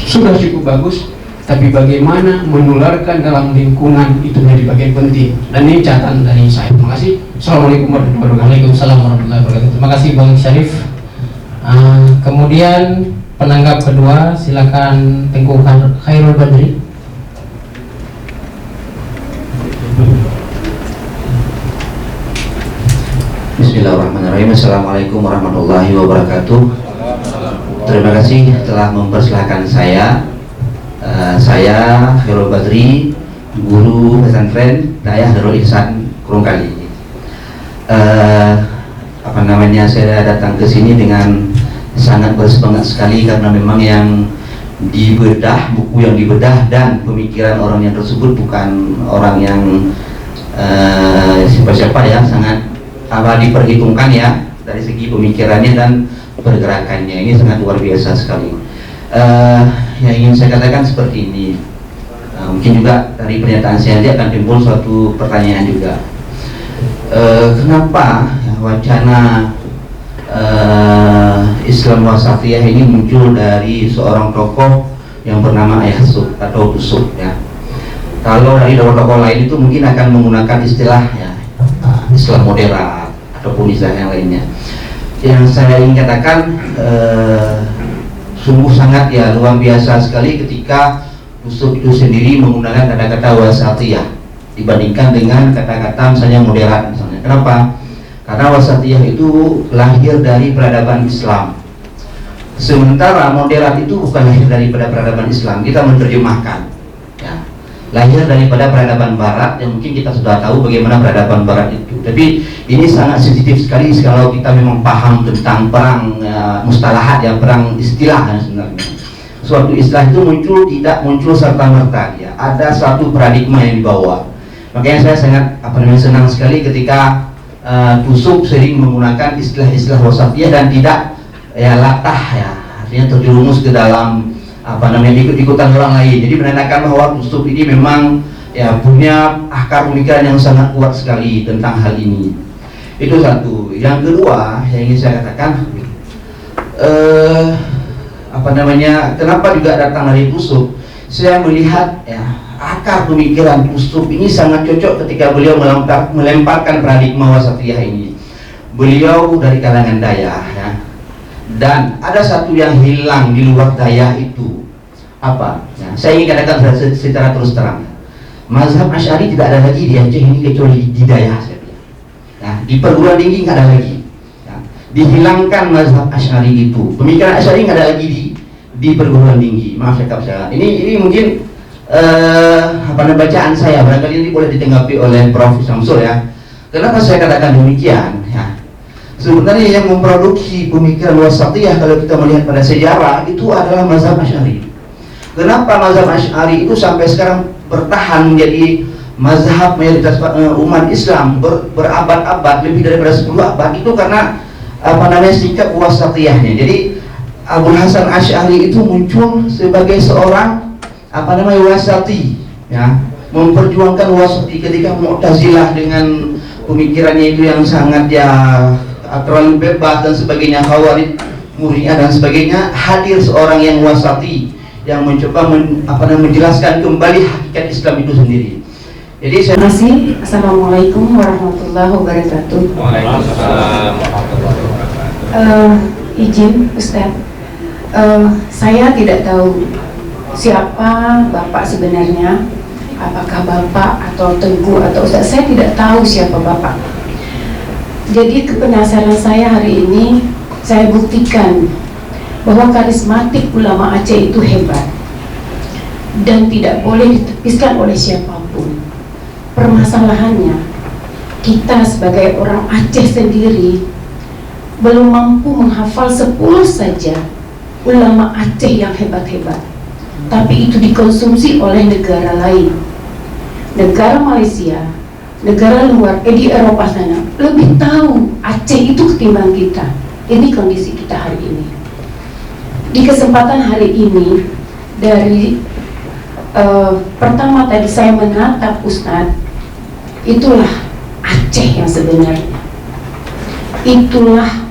sudah cukup bagus, tapi bagaimana menularkan dalam lingkungan itu menjadi bagian penting. Dan ini catatan dari saya. Terima kasih. Assalamualaikum warahmatullahi wabarakatuh. Waalaikumsalam warahmatullahi wabarakatuh. Terima kasih Bang Syarif. Kemudian penanggap kedua silakan Tengku Khairul Badri. Bismillahirrahmanirrahim. Assalamualaikum warahmatullahi wabarakatuh. Terima kasih telah mempersilahkan saya. Saya Khairul Badri, guru pesantren Dayah Darul Ihsan Kurungkali. Saya datang ke sini dengan sangat bersemangat sekali karena memang yang dibedah, buku yang dibedah dan pemikiran orang yang tersebut bukan orang yang siapa-siapa ya, sangat diperhitungkan ya dari segi pemikirannya dan pergerakannya. Ini sangat luar biasa sekali. Yang ingin saya katakan seperti ini, mungkin juga dari pernyataan saya nanti akan timbul suatu pertanyaan juga. Kenapa ya, wacana Islam wasatiyah ini muncul dari seorang tokoh yang bernama Ayah Suk atau Tusuk ya. Kalau dari tokoh lain itu mungkin akan menggunakan istilah ya, Islam moderat ataupun istilah yang lainnya. Yang saya ingin katakan sungguh sangat ya luar biasa sekali ketika Tusuk itu sendiri menggunakan kata-kata wasatiyah dibandingkan dengan kata-kata misalnya moderat misalnya. Kenapa? Karena wasatiyah itu lahir dari peradaban Islam, sementara moderat itu bukan lahir daripada peradaban Islam. Kita menerjemahkan ya, lahir daripada peradaban Barat yang mungkin kita sudah tahu bagaimana peradaban Barat itu. Tapi ini sangat sensitif sekali kalau kita memang paham tentang perang mustalahat ya, perang istilah sebenarnya. suatu istilah itu tidak muncul serta-merta, ya. Ada suatu paradigma yang dibawa. Makanya saya sangat senang sekali ketika Tusuk sering menggunakan istilah-istilah wasatiyah dan tidak latah, ya, artinya terjerumus ke dalam ikut-ikutan orang lain. Jadi menandakan bahwa Tusuk ini memang punya akar pemikiran yang sangat kuat sekali tentang hal ini. Itu satu. Yang kedua yang ingin saya katakan, kenapa juga datang dari Tusuk? Saya melihat akar pemikiran Tusuk ini sangat cocok ketika beliau melemparkan paradigma wasatiyah ini. Beliau dari kalangan Dayak, ya. Dan ada satu yang hilang di luar Dayak itu apa? Ya, saya ingin katakan secara terus terang, mazhab Asy'ari tidak ada lagi di Aceh ini kecuali di Dayak. Ya, di perguruan tinggi nggak ada lagi. Ya, dihilangkan mazhab Asy'ari itu, pemikiran Asy'ari nggak ada lagi di perguruan tinggi. Maaf saya ini mungkin bacaan saya, barangkali ini boleh ditanggapi oleh Prof. Samsul, ya. Kenapa saya katakan demikian? Ya, sebenarnya yang memproduksi pemikiran wasatiyah kalau kita melihat pada sejarah itu adalah mazhab Asy'ari. Kenapa mazhab Asy'ari itu sampai sekarang bertahan menjadi mazhab mayoritas umat Islam berabad-abad, lebih daripada 10 abad, itu karena sikap wasatiyahnya. Jadi Abul Hasan Asy'ari itu muncul sebagai seorang wasati, ya, memperjuangkan wasati ketika Mu'tazilah dengan pemikirannya itu yang sangat terlalu bebas dan sebagainya, Khawarij, Murji'ah dan sebagainya, hadir seorang yang wasati yang mencoba menjelaskan kembali hakikat Islam itu sendiri. Jadi terima kasih. Assalamualaikum warahmatullahi wabarakatuh. Waalaikumsalam warahmatullahi wabarakatuh. Izin Ustaz, saya tidak tahu siapa Bapak sebenarnya, apakah Bapak atau Tengku atau Ustaz, saya tidak tahu siapa Bapak. Jadi kepenasaran saya hari ini, saya buktikan bahwa karismatik ulama Aceh itu hebat dan tidak boleh ditepiskan oleh siapapun. Permasalahannya, kita sebagai orang Aceh sendiri belum mampu menghafal 10 saja ulama Aceh yang hebat-hebat. Tapi itu dikonsumsi oleh negara lain, negara Malaysia, negara luar, di Eropa sana lebih tahu Aceh itu ketimbang kita. Ini kondisi kita hari ini. Di kesempatan hari ini, dari pertama tadi saya menatap Ustadz, itulah Aceh yang sebenarnya. Itulah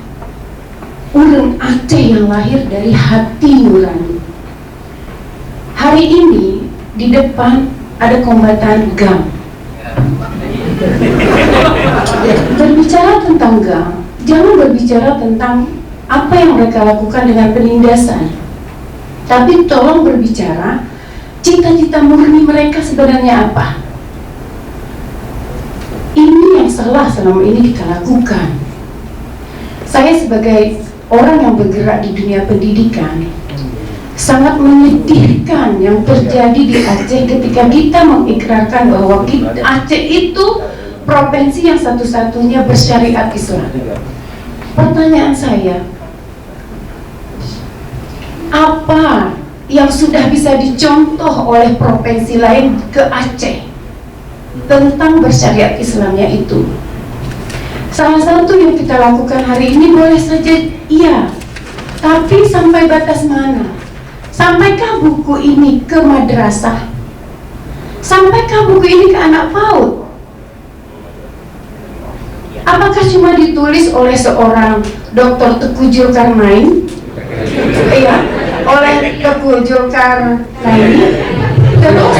urang Aceh yang lahir dari hati nurani. Hari ini di depan ada kombatan GAM. Berbicara tentang GAM, jangan berbicara tentang apa yang mereka lakukan dengan penindasan, tapi tolong berbicara cita-cita murni mereka sebenarnya apa. Ini yang salah selama ini kita lakukan. Saya sebagai orang yang bergerak di dunia pendidikan sangat menyedihkan yang terjadi di Aceh ketika kita mengikrarkan bahwa Aceh itu provinsi yang satu-satunya bersyariat Islam. Pertanyaan saya, apa yang sudah bisa dicontoh oleh provinsi lain ke Aceh tentang bersyariat Islamnya itu? Salah satu yang kita lakukan hari ini boleh saja iya, tapi sampai batas mana? Sampaikah buku ini ke madrasah? Sampaikah buku ini ke anak PAUD? Apakah cuma ditulis oleh seorang Dr. Teguh Zulkarnain? Iya, oleh Teguh Zulkarnain, terus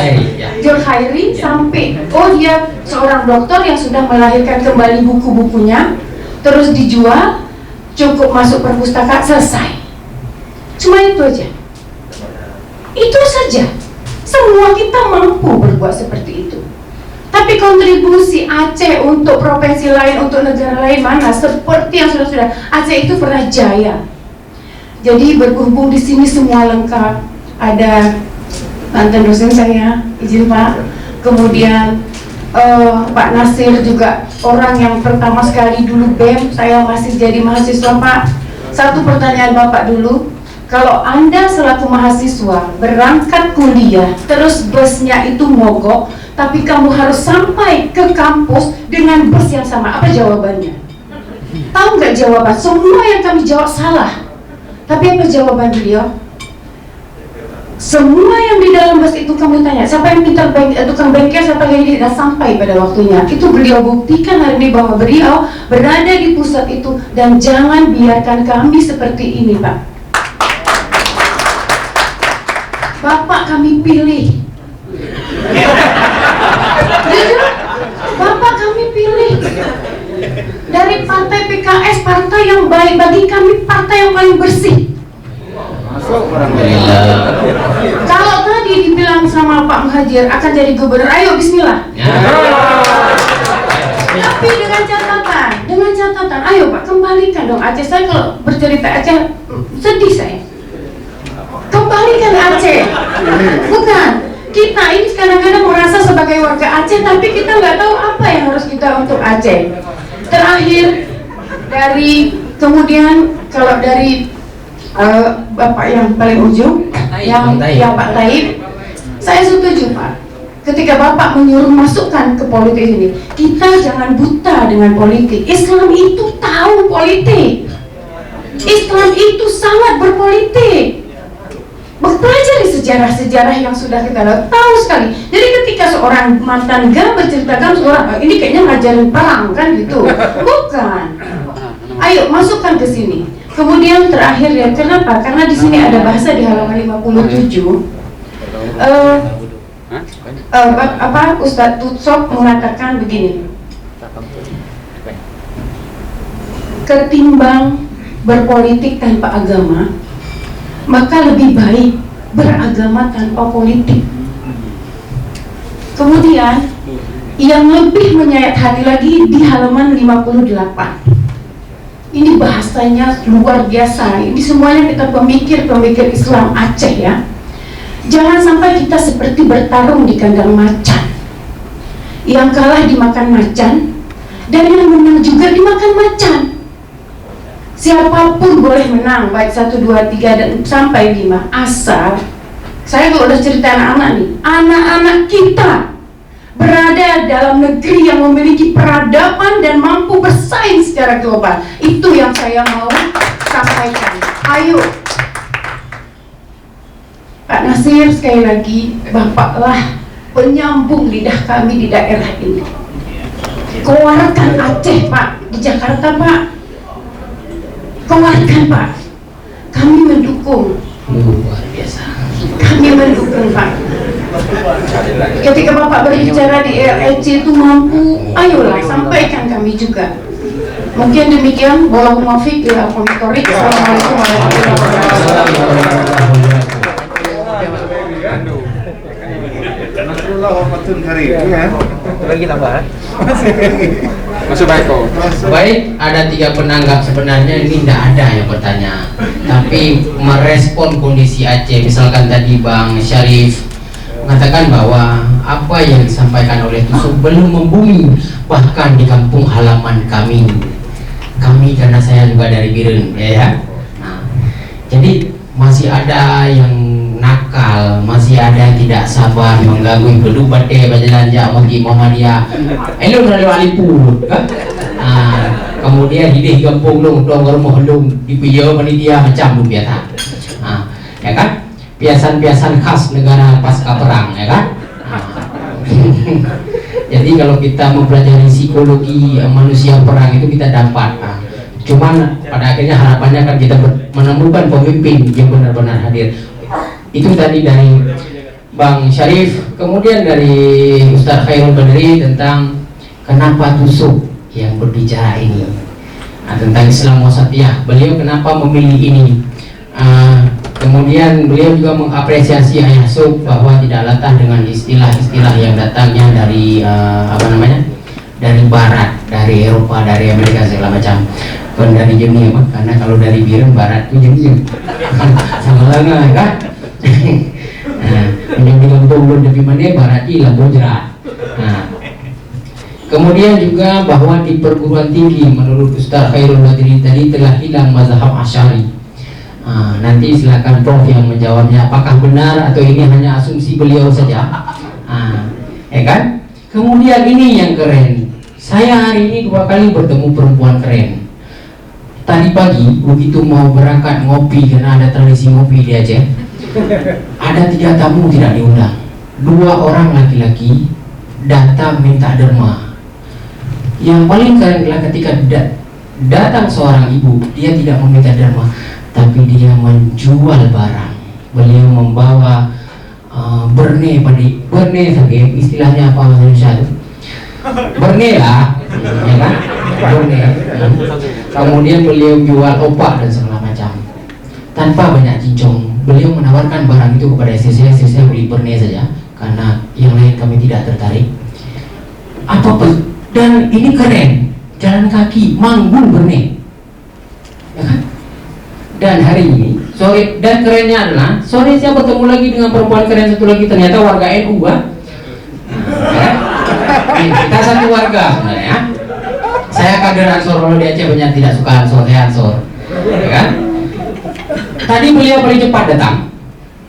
Zulkhairi, sampai dia seorang dokter yang sudah melahirkan kembali buku-bukunya, terus dijual, cukup masuk perpustakaan, selesai. Cuma itu aja. Itu saja. Semua kita mampu berbuat seperti itu. Tapi kontribusi Aceh untuk provinsi lain, untuk negara lain mana? Seperti yang sudah Aceh itu pernah jaya. Jadi berhubung di sini semua lengkap. Ada mantan dosen saya, izin Pak. Kemudian Pak Nasir juga orang yang pertama sekali dulu BEM, saya masih jadi mahasiswa Pak. Satu pertanyaan Bapak dulu, kalau Anda selaku mahasiswa mahasiswa berangkat kuliah, terus busnya itu mogok, tapi kamu harus sampai ke kampus dengan bus yang sama. Apa jawabannya? Tahu nggak jawaban? Semua yang kami jawab salah. Tapi apa jawaban beliau? Semua yang di dalam bus itu kamu tanya, siapa yang pintar tukang bengkel, siapa yang tidak sampai pada waktunya. Itu beliau buktikan hari ini bahwa beliau berada di pusat itu. Dan jangan biarkan kami seperti ini, Pak. Bapak kami pilih. Jujur, Bapak kami pilih. Dari partai PKS, partai yang baik bagi kami, partai yang paling bersih. Kalau tadi dibilang sama Pak Muhajir akan jadi gubernur, ayo bismillah. Tapi dengan catatan, ayo Pak kembalikan dong Aceh. Saya kalau bercerita Aceh sedih saya. Kembalikan Aceh. Bukan, kita ini kadang-kadang merasa sebagai warga Aceh, tapi kita nggak tahu apa yang harus kita untuk Aceh. Terakhir kemudian kalau dari Bapak yang paling ujung, yang Pak Taib, saya setuju Pak. Ketika Bapak menyuruh masukkan ke politik ini, kita jangan buta dengan politik. Islam itu tahu politik. Islam itu sangat berpolitik. Pelajari sejarah-sejarah yang sudah kita tahu sekali. Jadi ketika seorang mantan GAM berceritakan seorang ini kayaknya ngajarin perang kan gitu. Bukan. Ayo masukkan ke sini. Kemudian terakhir ya, kenapa? Karena di sini ada bahasa di halaman 57. Ustadz Tutsok mengatakan begini. Ketimbang berpolitik tanpa agama, maka lebih baik beragama tanpa politik. Kemudian yang lebih menyayat hati lagi di halaman 58. Ini bahasanya luar biasa. Ini semuanya kita pemikir Islam Aceh ya. Jangan sampai kita seperti bertarung di kandang macan. Yang kalah dimakan macan, dan yang menang juga dimakan macan. Siapapun boleh menang, baik 1, 2, 3 dan sampai 5. Asal, saya kalau udah cerita anak-anak nih, anak-anak kita berada dalam negeri yang memiliki peradaban dan mampu bersaing secara global. Itu yang saya mau sampaikan. Ayo Pak Nasir, sekali lagi Bapaklah penyambung lidah kami di daerah ini. Keluarkan Aceh Pak, di Jakarta Pak. Keluarkan Pak. Kami mendukung. Luar biasa. Kami mendukung Pak. Ketika Bapak berbicara di RRC itu mampu, ayolah sampaikan kami juga. Mungkin demikian. Wallahu muwaffiq ila aqwamit thoriq. Assalamualaikum warahmatullahi wabarakatuh. Lagi tambahan. Baik, ada 3 penanggap. Sebenarnya ini tidak ada yang bertanya, tapi merespon kondisi Aceh. Misalkan tadi Bang Syarif mengatakan bahwa apa yang disampaikan oleh Tusuk belum membumi bahkan di kampung halaman kami karena saya juga dari Biren ya. Nah, jadi masih ada yang nakal, masih ada yang tidak sabar mengganggu kedubat bajalanja magi Muhammadiyah. Elok dari Walipur kan? Nah, kemudian di kampung dong rumah dong di piyo panitia macam lu biasa. Nah, ya kan? Biasan-biasan khas negara pasca perang ya kan. Jadi kalau kita mempelajari psikologi manusia perang itu kita dapat. Cuman pada akhirnya harapannya kan kita menemukan pemimpin yang benar-benar hadir. Itu tadi dari Bang Syarif. Kemudian dari Ustaz Khairul Badri tentang kenapa Tusuk yang berbicara ini, tentang Islam Wasatiyah. Beliau kenapa memilih ini? Kemudian beliau juga mengapresiasi Ayah Sub bahwa tidak latah dengan istilah-istilah yang datangnya dari dari Barat, dari Eropa, dari Amerika segala macam. Bukan dari Jemia, karena kalau dari Biren Barat itu Jemia sama lama kan. Menjadi lampung lebih mana Barat ini lampung jerat. Kemudian juga bahwa di perguruan tinggi menurut Ustaz Khairul Badri tadi telah hilang mazhab Asy'ari. Nanti silakan Prof yang menjawabnya, apakah benar atau ini hanya asumsi beliau saja. Ya kan? Kemudian ini yang keren, saya hari ini 2 kali bertemu perempuan keren. Tadi pagi begitu mau berangkat ngopi, karena ada tradisi ngopi di Aceh, ada 3 tamu tidak diundang. 2 orang laki-laki datang minta derma. Yang paling keren adalah ketika datang seorang ibu, dia tidak meminta derma, tapi dia menjual barang. Beliau membawa berne sebagai istilahnya apa bahasa Indonesia itu? Berne lah, ya kan? Berne. Kemudian beliau jual opak dan segala macam. Tanpa banyak cincong, beliau menawarkan barang itu kepada istri saya beli berne saja, karena yang lain kami tidak tertarik. Dan ini keren, jalan kaki, manggung berne, ya kan? Dan hari ini sore, dan kerennya adalah sore saya bertemu lagi dengan perempuan keren satu lagi, ternyata warga NU ya. Kita satu warga sebenarnya. Saya kader Ansor, kalau di Aceh banyak tidak suka Ansor, saya Ansor, ya kan? Tadi beliau paling cepat datang.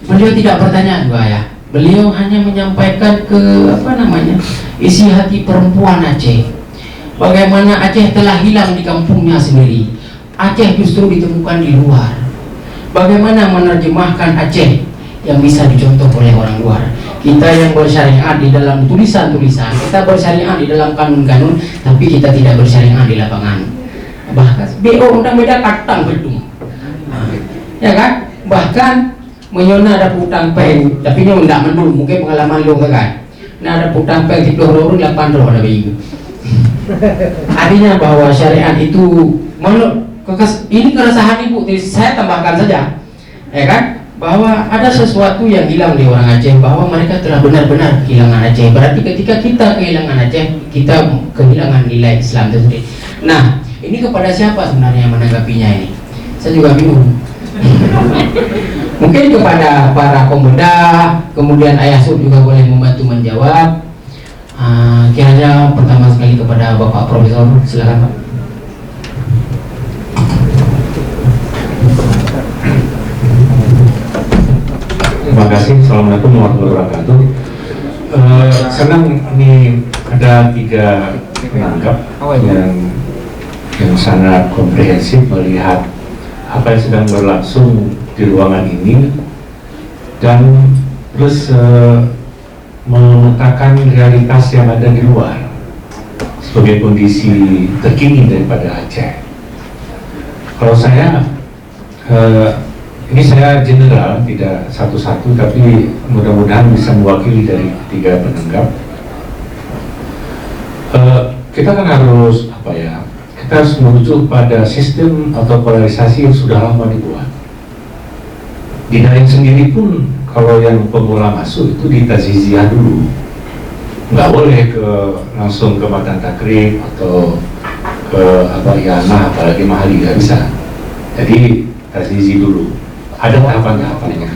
Beliau tidak bertanya juga ya. Beliau hanya menyampaikan isi hati perempuan Aceh. Bagaimana Aceh telah hilang di kampungnya sendiri. Aceh justru ditemukan di luar. Bagaimana menerjemahkan Aceh yang bisa dicontoh oleh orang luar. Kita yang bersyariat di dalam tulisan-tulisan, kita bersyariat di dalam kanun-kanun, tapi kita tidak bersyariat di lapangan. Bahkan BO undang beda katang gedung, ya kan? Bahkan menyona ada putang peng, tapi ini tidak mendul, mungkin pengalaman lo kan? Nah ada putang peng di peluru 8 roh ada begitu. Artinya bahwa syariat itu ini keresahan ibu, saya tambahkan saja, ya kan? Bahwa ada sesuatu yang hilang di orang Aceh, bahwa mereka telah benar-benar kehilangan Aceh. Berarti ketika kita kehilangan Aceh, kita kehilangan nilai Islam itu sendiri. Nah, ini kepada siapa sebenarnya menanggapinya ini? Saya juga bingung. Mungkin kepada para pembedah, kemudian Ayah Sub juga boleh membantu menjawab. Kira-kira pertama sekali kepada Bapak Profesor, silakan Pak. Terima kasih. Assalamualaikum warahmatullahi wabarakatuh. Senang ini ada 3 penanggap yang sangat komprehensif melihat apa yang sedang berlangsung di ruangan ini, dan plus memetakan realitas yang ada di luar sebagai kondisi terkini daripada Aceh. Kalau saya ini saya general, tidak satu-satu, tapi mudah-mudahan bisa mewakili dari 3 penanggap. Kita kan harus kita harus menuju pada sistem atau polarisasi yang sudah lama dibuat. Di dalam sendiri pun, kalau yang pemula masuk itu ditaziziyah dulu, nggak boleh langsung ke matan takrib atau ke ianah, apalagi mahali, nggak bisa. Jadi tazizi dulu. Ada tahapan-tahapannya.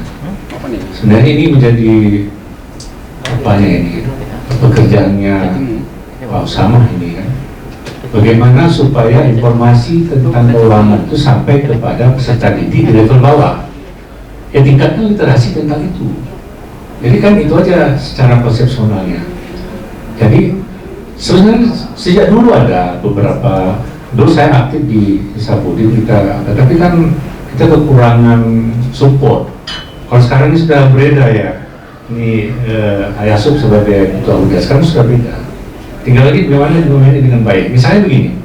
Sebenarnya ini menjadi pekerjaannya Pak Usama ini kan. Bagaimana supaya informasi tentang keuangan itu sampai kepada peserta didik di level bawah, ya tingkatkan literasi tentang itu. Jadi kan itu aja secara konsepsionalnya. Jadi sebenarnya sejak dulu ada beberapa, dulu saya aktif di Sabudin tapi kan kita kekurangan support. Kalau sekarang ini sudah berbeda ya. Ini Ayah Sub sebagai ketua UDA sekarang sudah beda. Tinggal lagi bagaimana ini dengan baik. Misalnya begini,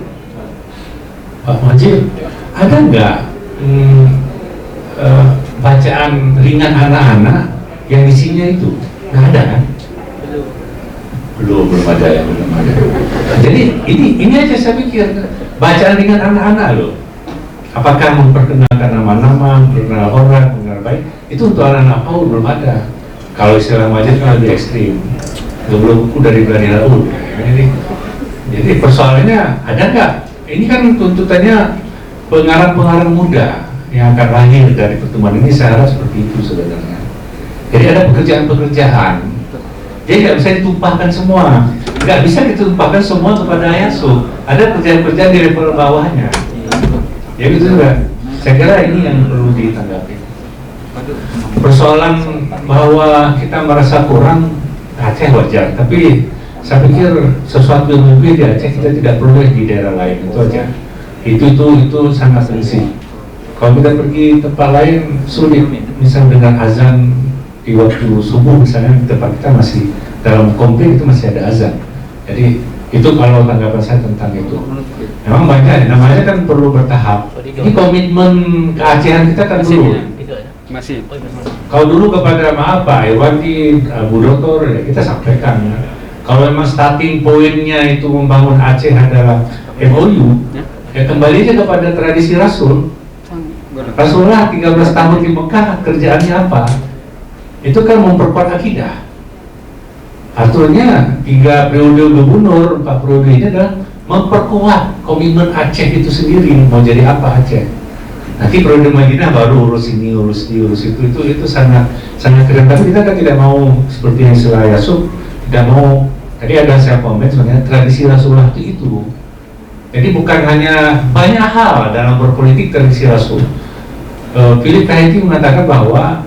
Pak Majid, ada nggak bacaan ringan anak-anak yang isinya itu? Nggak ada kan? Belum ada ya, belum ada. Jadi ini aja saya pikir bacaan ringan anak-anak loh. Apakah memperkenalkan nama-nama, mengenal orang, mengenal baik, itu untuk anak-anak PAUD belum ada. Kalau istilah Majid kan lebih ekstrim, belum dari berani laut. Jadi persoalannya ada nggak? Ini kan tuntutannya pengarang-pengarang muda yang akan lahir dari pertemuan ini, saya harap seperti itu sebenarnya. Jadi ada pekerjaan-pekerjaan, jadi nggak bisa ditumpahkan semua, nggak bisa ditumpahkan semua kepada Ayah Sub. Ada pekerjaan-pekerjaan di level bawahnya. Ya gitu kan. Saya kira ini yang perlu ditanggapi. Persoalan bahwa kita merasa kurang Aceh wajar, tapi saya pikir sesuatu yang lebih di Aceh kita tidak perlu di daerah lain, itu aja. Itu sangat penting. Kalau kita pergi tempat lain sulit, misalnya dengan azan di waktu subuh misalnya di tempat kita masih dalam komplek itu masih ada azan. Jadi itu kalau tanggapan saya tentang itu. Memang banyak, namanya kan perlu bertahap. Ini komitmen keacehan kita kan perlu. Masih. Kalau dulu kepada maaf Pak Irwandi, Bu Doktor, ya kita sampaikan ya. Kalau memang starting pointnya itu membangun Aceh adalah MOU, ya kembali aja kepada tradisi Rasul. Rasulullah 13 tahun di Mekah, kerjaannya apa? Itu kan memperkuat akidah. Artinya 3 periode gubernur, 4 periode ini adalah memperkuat komitmen Aceh itu sendiri. Mau jadi apa Aceh? Nanti periode Madinah baru urus ini, urus itu sangat keren. Tapi kita kan tidak mau seperti yang istilah Yasub, tidak mau. Tadi ada saya komen sebenarnya tradisi Rasulullah itu. Jadi bukan hanya banyak hal dalam berpolitik tradisi Rasul. Philip Kahiti mengatakan bahwa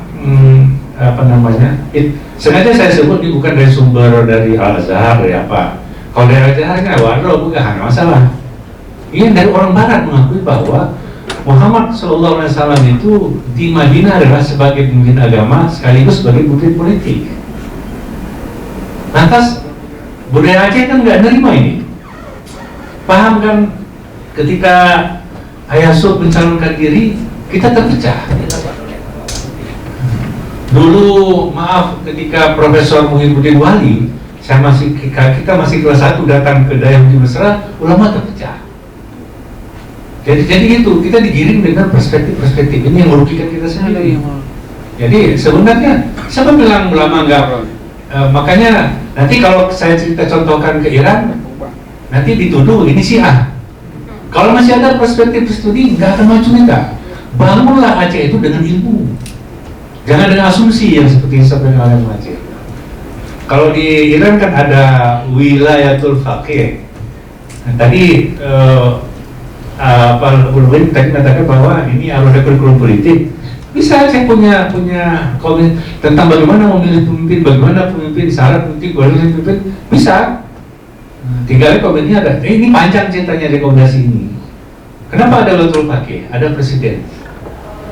sengaja saya sebut ini bukan dari sumber dari Al-Azhar dari apa. Kalau dari Al-Azharnya waduh bukan masalah. Ini dari orang Barat mengakui bahwa Muhammad SAW itu di Madinah adalah sebagai pemimpin agama sekaligus sebagai pemimpin politik. Lantas budaya Aceh kan nggak nerima ini. Paham kan? Ketika Ayasub mencalonkan diri, kita terpecah. Dulu maaf ketika Profesor Muhyiddin Wali, kita masih kelas 1 datang ke daerah di Mesra, ulama terpecah. Jadi itu kita digiring dengan perspektif ini yang merugikan kita sendiri. Jadi sebenarnya siapa bilang ulama enggak? Makanya nanti kalau saya cerita contohkan ke Iran, nanti dituduh ini Syiah. Kalau masih ada perspektif studi, nggak akan maju enggak. Bangunlah Aceh itu dengan ilmu. Jangan dengan asumsi yang seperti disampaikan oleh Aceh. Kalau di Iran kan ada wilayatul faqih. Nah, tadi Pak Ulwin tadi mengatakan bahwa ini harus ada kurikulum politik. Bisa saya punya komen tentang bagaimana memilih pemimpin, bagaimana pemimpin, syarat pemimpin, bisa. Tinggal komennya ada. Ini panjang ceritanya rekomendasi ini. Kenapa ada wilayatul faqih? Ada presiden.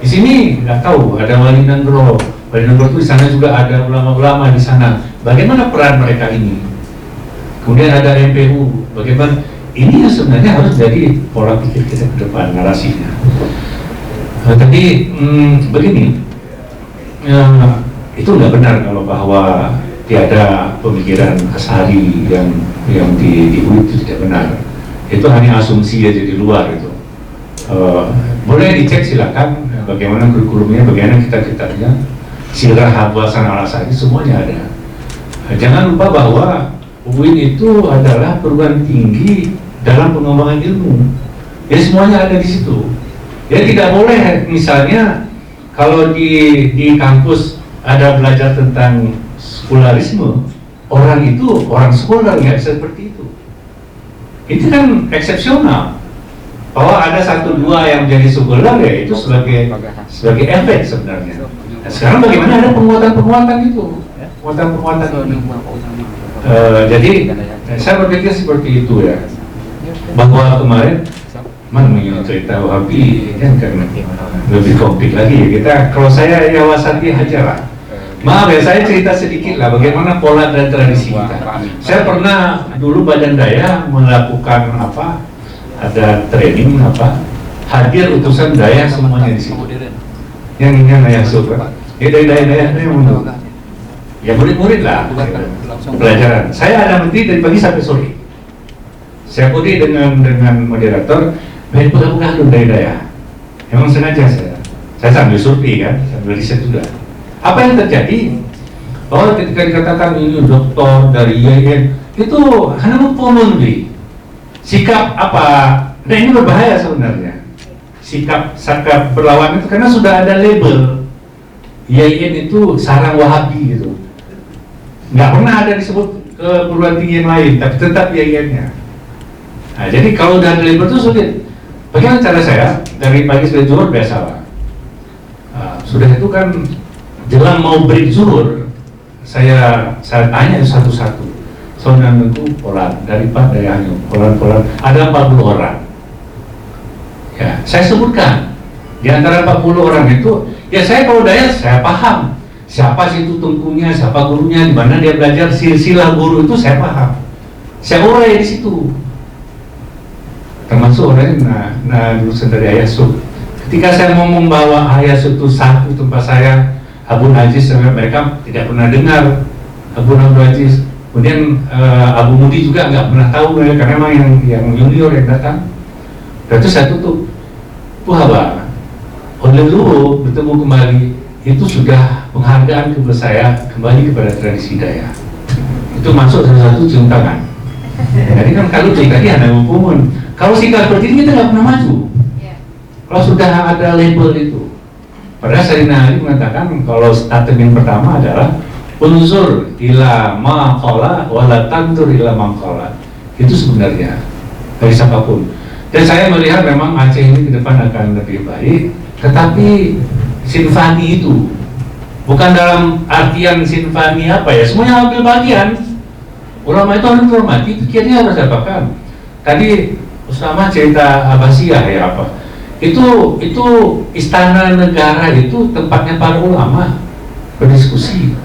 Di sini nggak tahu ada Wali Nanggro. Wali Nanggro itu di sana juga ada ulama-ulama di sana. Bagaimana peran mereka ini? Kemudian ada MPU. Bagaimana? Ini yang sebenarnya harus jadi pola pikir kita ke depan, narasinya. Tapi begini, itu nggak benar kalau bahwa tiada pemikiran Asy'ari yang di UI itu tidak benar. Itu hanya asumsi aja di luar itu. Boleh dicek silakan bagaimana kurikulumnya, bagaimana kitab-kitabnya, sirah Abu Hasan Al-Asy'ari semuanya ada. Jangan lupa bahwa UIN itu adalah perguruan tinggi dalam pengembangan ilmu. Ya semuanya ada di situ. Ya tidak boleh misalnya kalau di kampus ada belajar tentang sekularisme, orang itu orang sekuler nggak seperti itu. Itu kan eksepsional. Bahwa ada 1-2 yang menjadi sekuler ya itu sebagai efek sebenarnya. Nah, sekarang bagaimana ada penguatan itu? Penguatan ini. Jadi saya berpikir seperti itu ya, bahwa kemarin mengenai cerita Wahabi kan lebih komplit lagi ya. Kita kalau saya ya wasati aja lah. Maaf ya, saya cerita sedikit lah bagaimana pola dan tradisi kita. Saya pernah dulu Badan Daya melakukan ada training hadir utusan Daya semuanya di situ. Yang ini yang suka. Ya dari Daya mundur. Ya murid-murid lah pelajaran. Saya ada menteri dari pagi sampai sore. Saya putih dengan moderator main buka-buka dulu dari Daya. Memang sengaja saya sambil survei kan, sambil riset juga. Apa yang terjadi? Bahwa ketika dikatakan ini doktor dari IAIN itu hanya mempengaruhi sikap apa? Nah ini berbahaya sebenarnya. Sikap berlawan itu karena sudah ada label IAIN itu sarang Wahabi gitu. Nggak pernah ada disebut ke perguruan tinggi yang lain, tapi tetap IAIN-nya. Nah, jadi kalau udah ada label itu sulit. Bagaimana cara saya dari pagi sampai zuhur biasalah. Sudah itu kan jelang mau break zuhur, saya tanya satu-satu. Soalnya itu pola dari Pak Dayanyo, pola ada 40 orang. Ya, saya sebutkan di antara 40 orang itu, ya saya kalau Dayak saya paham siapa sih itu tengkunya, siapa gurunya, di mana dia belajar, silsilah guru itu saya paham. Saya urai di situ. Termasuk orang lulusan dari Ayasuk. Ketika saya mau membawa Ayasuk itu satu tempat saya, Abu Najis, mereka tidak pernah dengar Abu Najis. Kemudian Abu Mudi juga nggak pernah tahu karena memang yang junior yang datang. Dan itu saya tutup. Wah, oleh dulu bertemu kembali itu sudah penghargaan kepada saya kembali kepada tradisi Dayak. Itu masuk salah satu cium tangan. Jadi kan kalau tadi ada hukuman, kalau sikap seperti ini kita nggak pernah maju. Kalau sudah ada label itu, padahal Sayyidina Ali mengatakan kalau statement pertama adalah unsur ila maqala wala tantur ila maqala. Itu sebenarnya dari siapapun. Dan saya melihat memang Aceh ini ke depan akan lebih baik, tetapi sinfani itu bukan dalam artian sinfani apa ya, semuanya ambil bagian. Ulama itu harus dihormati, pikirnya harus apakan. Tadi Ustama cerita Abbasiyah ya apa? Itu istana negara itu tempatnya para ulama berdiskusi.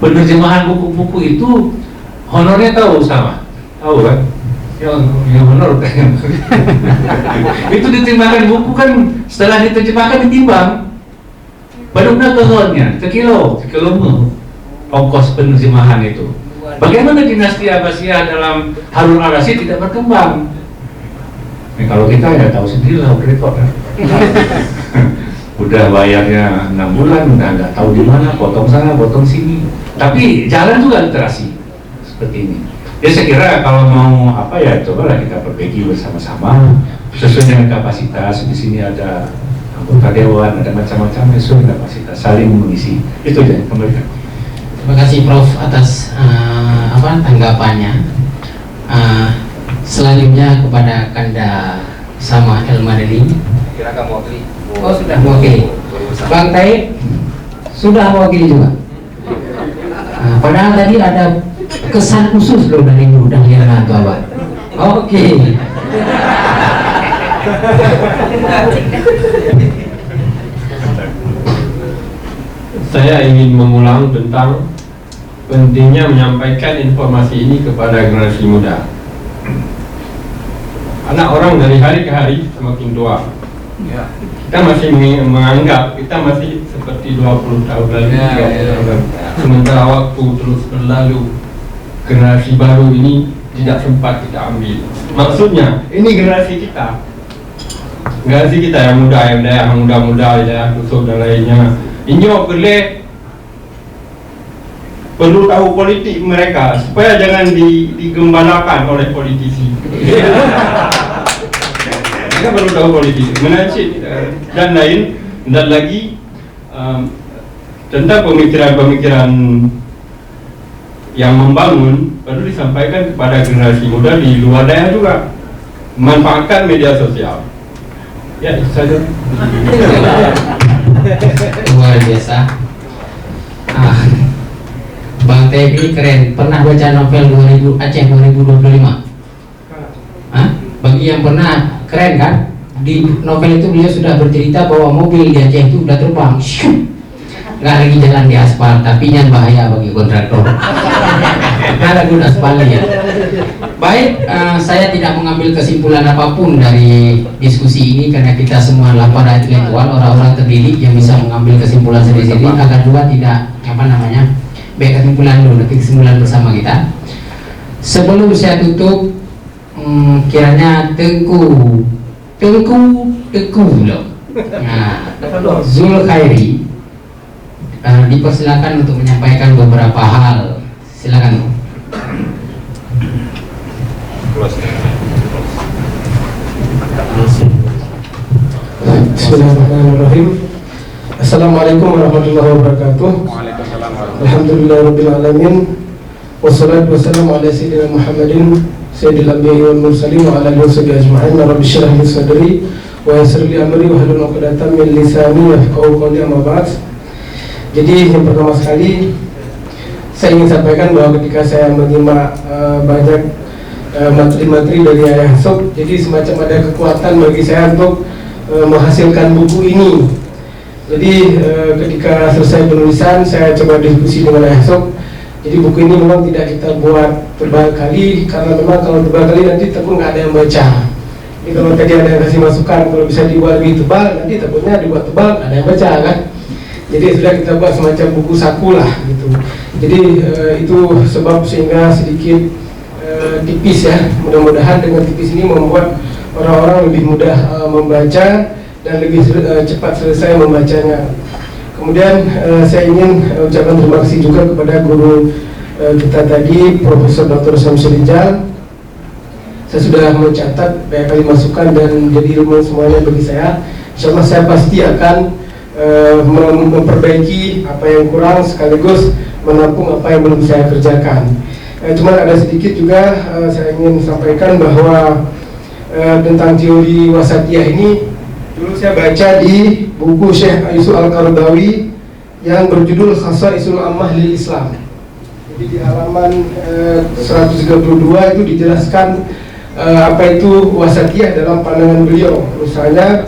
Penerjemahan buku-buku itu honornya tahu sama, tahu kan? Yang honor itu diterjemahkan buku kan setelah diterjemahkan ditimbang. Baru keholnya sekilo ongkos penerjemahan itu. Bagaimana dinasti Abbasiyah dalam Harun al-Rasyid tidak berkembang? Nah, kalau kita ya tahu sendiri lah repot kan. Udah bayarnya 6 bulan, udah nggak tahu di mana, potong sana, potong sini. Tapi jalan juga literasi seperti ini. Ya saya kira kalau mau apa ya cobalah kita perbaiki bersama-sama sesuai dengan kapasitas. Di sini ada anggota dewan, ada macam-macam sesuai dengan kapasitas, saling mengisi. Itu aja kembalikan. Terima kasih Prof atas tanggapannya. Selanjutnya kepada Kanda Sama El Madani. Kira-kira mewakili. Oh sudah mewakili. Bang Taib sudah mewakili juga. Padahal tadi ada kesan khusus loh dari Mudah Hirnagawan. Oke. Saya ingin mengulang tentang pentingnya menyampaikan informasi ini kepada generasi muda. Anak orang dari hari ke hari semakin tua. Kita masih menganggap kita masih seperti 20 tahun lalu, 30 tahun lalu. Sementara waktu terus berlalu, generasi baru ini tidak sempat kita ambil. Maksudnya, ini generasi kita yang muda, yang muda-muda, ya, Tusuk dan lainnya. Ini perlu tahu politik mereka supaya jangan digembalakan oleh politisi. Mereka perlu tahu politik, menasib dan lain, dan lagi tentang pemikiran-pemikiran yang membangun perlu disampaikan kepada generasi muda di luar daerah juga. Manfaatkan media sosial. Ya, itu saja. Luar biasa. Bang Taib ini keren. Pernah baca novel Aceh 2025? Bagi yang pernah, keren kan? Di novel itu beliau sudah bercerita bahwa mobil di Aceh itu udah terbang, nggak lagi jalan di aspal, tapi yang bahaya bagi kontraktor. Nggak ada guna aspalnya. Ya. Baik, saya tidak mengambil kesimpulan apapun dari diskusi ini karena kita semua adalah para intelektual, orang-orang terdidik yang bisa mengambil kesimpulan sendiri-sendiri agar juga tidak baik kesimpulan dulu, nanti kesimpulan bersama kita. Sebelum saya tutup, kiranya Tengku loh. Nah, Zul Khairi dipersilakan untuk menyampaikan beberapa hal. Silakan. Bismillahirrahmanirrahim. Assalamualaikum warahmatullahi wabarakatuh. Alhamdulillahirabbil alamin. Wassalatu wassalamu ala sayyidina Muhammadin sayyidil anbiya'i wal mursalin wa ala alihi washabihi ajma'in. Rabbi shrah li sadri wa yassir li amri wa hlul 'uqdatam min lisani yafqahu qawli, amma ba'd. Jadi yang pertama sekali saya ingin sampaikan bahwa ketika saya menyimak banyak materi-materi dari Ayah Sob, jadi semacam ada kekuatan bagi saya untuk menghasilkan buku ini. Jadi ketika selesai penulisan, saya coba diskusi dengan Ayah Sob. Jadi buku ini memang tidak kita buat tebal kali, karena memang kalau tebal kali nanti takut nggak ada yang baca. Jadi kalau tadi ada yang kasih masukan kalau bisa dibuat lebih tebal, nanti takutnya dibuat tebal nggak ada yang baca kan. Jadi sudah kita buat semacam buku saku lah gitu. Jadi itu sebab sehingga sedikit tipis ya. Mudah-mudahan dengan tipis ini membuat orang-orang lebih mudah membaca dan lebih cepat selesai membacanya. Kemudian saya ingin ucapkan terima kasih juga kepada guru kita tadi, Profesor Dr. Syamsul Rijal. Saya sudah mencatat banyak kali masukan dan jadi ilmu semuanya bagi saya. Insyaallah saya pasti akan memperbaiki apa yang kurang sekaligus menampung apa yang belum saya kerjakan. Cuma ada sedikit juga saya ingin sampaikan bahwa tentang teori wasatiyah ini dulu saya baca di buku Syekh Yusuf Al-Qaradawi yang berjudul Khasaisul Ammah lil Islam. Jadi di halaman 132 itu dijelaskan apa itu wasatiyah dalam pandangan beliau. Misalnya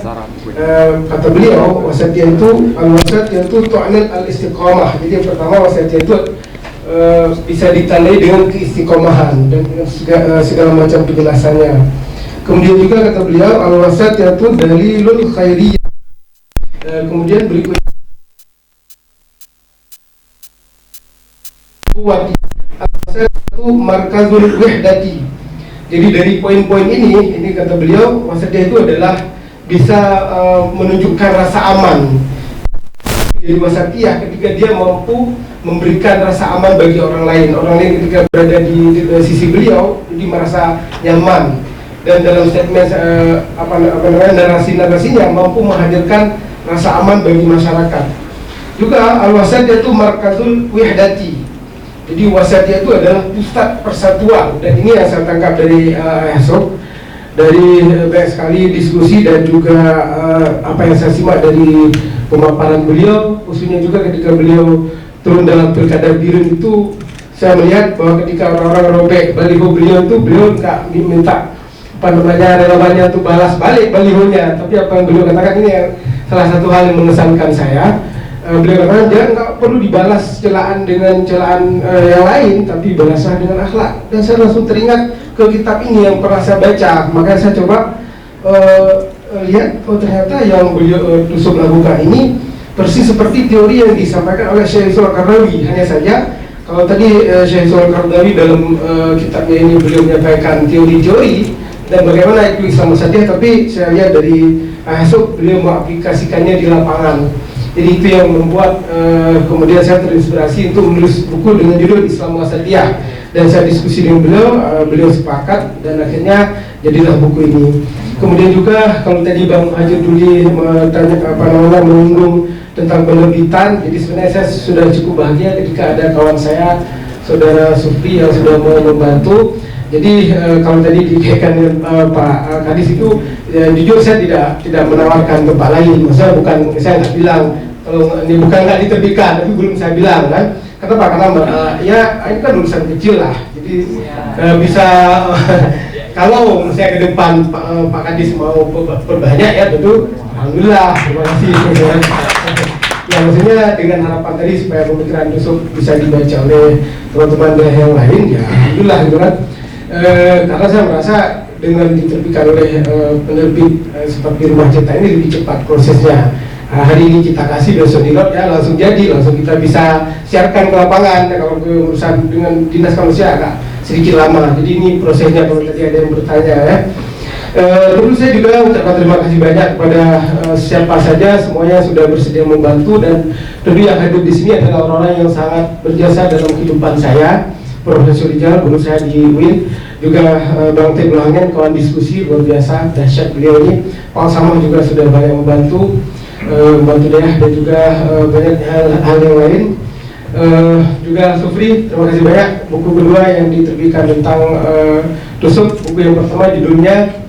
kata beliau wasatiyah itu al-wasatiyah itu tu'anil al-istiqamah. Jadi yang pertama wasatiyah itu bisa ditandai dengan keistiqomahan dan segala macam penjelasannya. Kemudian juga kata beliau al-wasat yaitu dalilul khairiyah. Kemudian berikutnya al-wasat itu markazul wahdati. Jadi dari poin-poin ini kata beliau wasatiyah itu adalah bisa menunjukkan rasa aman. Jadi wasatiyah ketika dia mampu memberikan rasa aman bagi orang lain. Orang lain ketika berada di sisi beliau jadi merasa nyaman. Dan dalam statement narasi-narasinya mampu menghadirkan rasa aman bagi masyarakat. Juga al-wasatiyah itu markazul wihdati. Jadi wasatiyah itu adalah pusat persatuan. Dan ini yang saya tangkap dari Sob, dari banyak sekali diskusi dan juga apa yang saya simak dari pemaparan beliau, khususnya juga ketika beliau turun dalam pilkada Biren itu, saya melihat bahwa ketika orang-orang robek baliho beliau itu, beliau nggak minta relawannya untuk balas balik balihonya, tapi apa yang beliau katakan ini yang salah satu hal yang mengesankan saya. Beliau katakan jangan nggak perlu dibalas celaan dengan celaan yang lain, tapi balaslah dengan akhlak. Dan saya langsung teringat ke kitab ini yang pernah saya baca, makanya saya coba lihat, oh ternyata yang beliau Yusuf lakukan ini persis seperti teori yang disampaikan oleh Syekh Yusuf Al-Qaradawi. Hanya saja kalau tadi Syekh Yusuf Al-Qaradawi dalam kitabnya ini beliau menyampaikan teori-teori dan bagaimana itu Islam wasatiyah, tapi saya lihat dari Yusuf beliau mengaplikasikannya di lapangan. Jadi itu yang membuat kemudian saya terinspirasi untuk menulis buku dengan judul Islam wasatiyah. Dan saya diskusi dengan beliau, beliau sepakat dan akhirnya jadilah buku ini. Kemudian juga kalau tadi Bang Haji Duli menyinggung tentang penerbitan, jadi sebenarnya saya sudah cukup bahagia ketika ada kawan saya, Saudara Supri yang sudah mau membantu. Jadi kalau tadi dikatakan Pak Kadis itu, jujur saya tidak menawarkan tempat lain. Maksudnya bukan saya nggak bilang kalau ini bukan nggak diterbitkan, tapi belum saya bilang kan. Kenapa? Karena ya ini kan urusan kecil lah. Jadi bisa kalau saya ke depan Pak Kadis mau perbanyak ya tentu alhamdulillah, terima kasih. Ya maksudnya dengan harapan tadi supaya pemikiran Yusuf bisa dibaca oleh teman-teman yang lain, ya alhamdulillah gitu kan. Karena saya merasa dengan diterbitkan oleh penerbit seperti Rumah Cetak ini lebih cepat prosesnya. Hari ini kita kasih, besok di load ya langsung jadi, langsung kita bisa siarkan ke lapangan. Kalau urusan dengan dinas manusia agak sedikit lama. Jadi ini prosesnya kalau tadi ada yang bertanya ya. Tentu saya juga ucapkan terima kasih banyak kepada siapa saja semuanya sudah bersedia membantu, dan tentu yang hadir di sini adalah orang-orang yang sangat berjasa dalam kehidupan saya. Profesor Rijal, guru saya di UIN, juga Bang Teh Belangen, kawan diskusi luar biasa, dahsyat beliau ini. Pak Samah juga sudah banyak membantu daerah dan juga banyak hal yang lain. juga Sufri, terima kasih banyak. Buku kedua yang diterbitkan tentang tusuk, buku yang pertama judulnya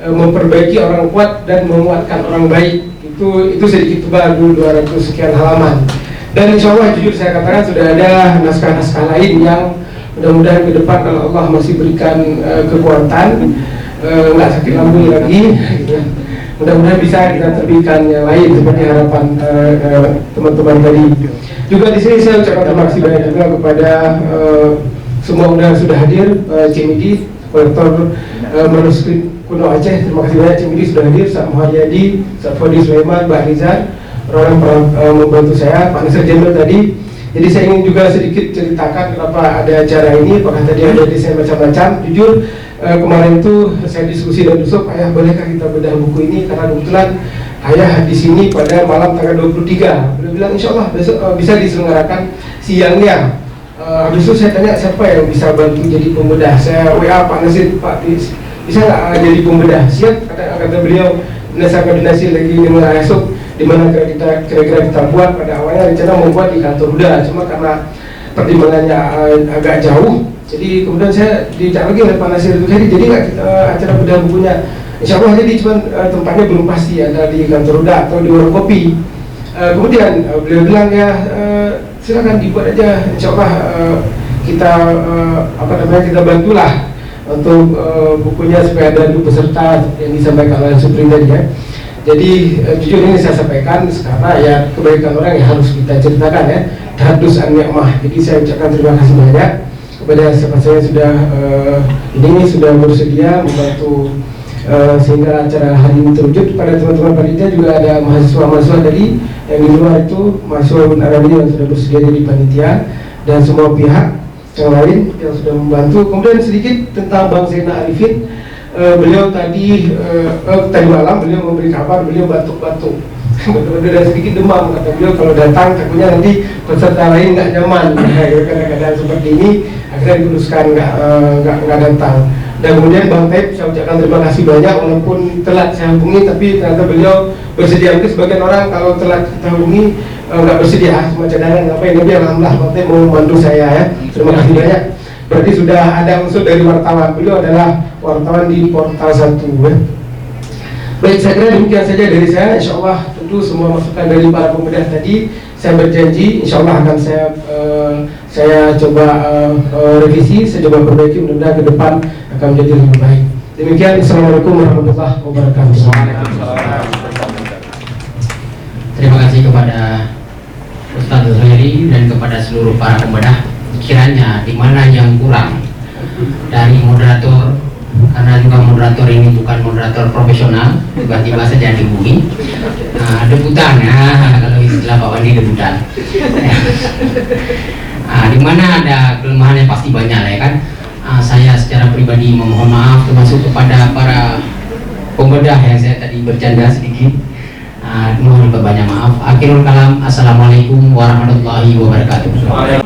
Memperbaiki Orang Kuat dan Menguatkan Orang Baik. Itu sedikit tebal, 200 sekian halaman. Dan insya Allah jujur saya katakan sudah ada naskah-naskah lain yang mudah-mudahan ke depan kalau Allah masih berikan kekuatan, nggak sakit lambung lagi, gitu. Mudah-mudahan bisa kita terbitkan yang lain seperti harapan teman-teman tadi. Juga di sini saya ucapkan terima kasih banyak juga kepada semua yang sudah hadir, Cimidi, kolektor manuskrip kuno Aceh. Terima kasih banyak Cimidi sudah hadir, Pak Muharyadi, Pak Fodi Sulaiman, Pak Rizal, orang yang membantu saya, Pak Nasir Jenderal tadi. Jadi saya ingin juga sedikit ceritakan kenapa ada acara ini. Apakah tadi ada desain macam-macam. Jujur kemarin itu saya diskusi dan Yusuf, ayah bolehkah kita bedah buku ini, karena kebetulan ayah di sini pada malam tanggal 23. Beliau bilang insya Allah besok bisa diselenggarakan siangnya. Habis itu saya tanya siapa yang bisa bantu jadi pembedah. Saya WA Pak Nasir, Pak bisa nggak jadi pembedah? Siap, kata beliau. Saya koordinasi lagi dengan ayah Yusuf, di mana kira-kira kita buat. Pada awalnya rencana membuat di kantor Huda, cuma karena pertimbangannya agak jauh, jadi kemudian saya dicari lagi oleh Pak Nasir itu jadi nggak kita acara bedah bukunya. Insya Allah jadi cuma tempatnya belum pasti, ada di kantor Huda atau di warung kopi. Kemudian beliau bilang ya silakan dibuat aja, insya Allah kita kita bantulah untuk bukunya supaya ada 2 peserta yang disampaikan oleh Supri tadi ya. Jadi jujur ini saya sampaikan karena ya kebaikan orang yang harus kita ceritakan ya, tahadus an-ni'mah. Jadi saya ucapkan terima kasih banyak kepada siapa saya sudah ini sudah bersedia membantu sehingga acara hari ini terwujud. Pada teman-teman panitia juga ada mahasiswa-mahasiswa tadi yang di luar itu, mahasiswa Bun Arabi yang sudah bersedia jadi panitia, dan semua pihak yang lain yang sudah membantu. Kemudian sedikit tentang Bang Zainal Arifin. Beliau tadi malam beliau memberi kabar beliau batuk-batuk betul-betul dan sedikit demam. Kata beliau kalau datang takutnya nanti peserta lain nggak nyaman. Kadang-kadang seperti ini akhirnya diputuskan nggak datang. Dan kemudian Bang Taib saya ucapkan terima kasih banyak, walaupun telat saya hubungi tapi ternyata beliau bersedia. Mungkin sebagian orang kalau telat kita hubungi nggak bersedia, cuma cadangan apa ini, alhamdulillah Bang Taib mau membantu saya ya. Terima kasih banyak. Berarti sudah ada unsur dari wartawan. Beliau adalah wartawan di Portal 1 ya. Baik, saya kira demikian saja dari saya. Insya Allah tentu semua masukan dari para pembedah tadi saya berjanji insya Allah akan saya coba revisi, saya coba perbaiki, mudah-mudahan ke depan akan menjadi lebih baik. Demikian, Assalamualaikum warahmatullahi wabarakatuh. Terima kasih kepada Ustaz Zuhairi dan kepada seluruh para pembedah. Kiranya di mana yang kurang dari moderator, karena juga moderator ini bukan moderator profesional, tiba-tiba saja dihubungi debutan ya, kalau istilah Pak Wandi debutan. Di mana ada kelemahannya pasti banyak ya kan. Saya secara pribadi memohon maaf termasuk kepada para pembedah yang saya tadi bercanda sedikit. Mohon banyak maaf. Akhirul kalam, assalamualaikum warahmatullahi wabarakatuh.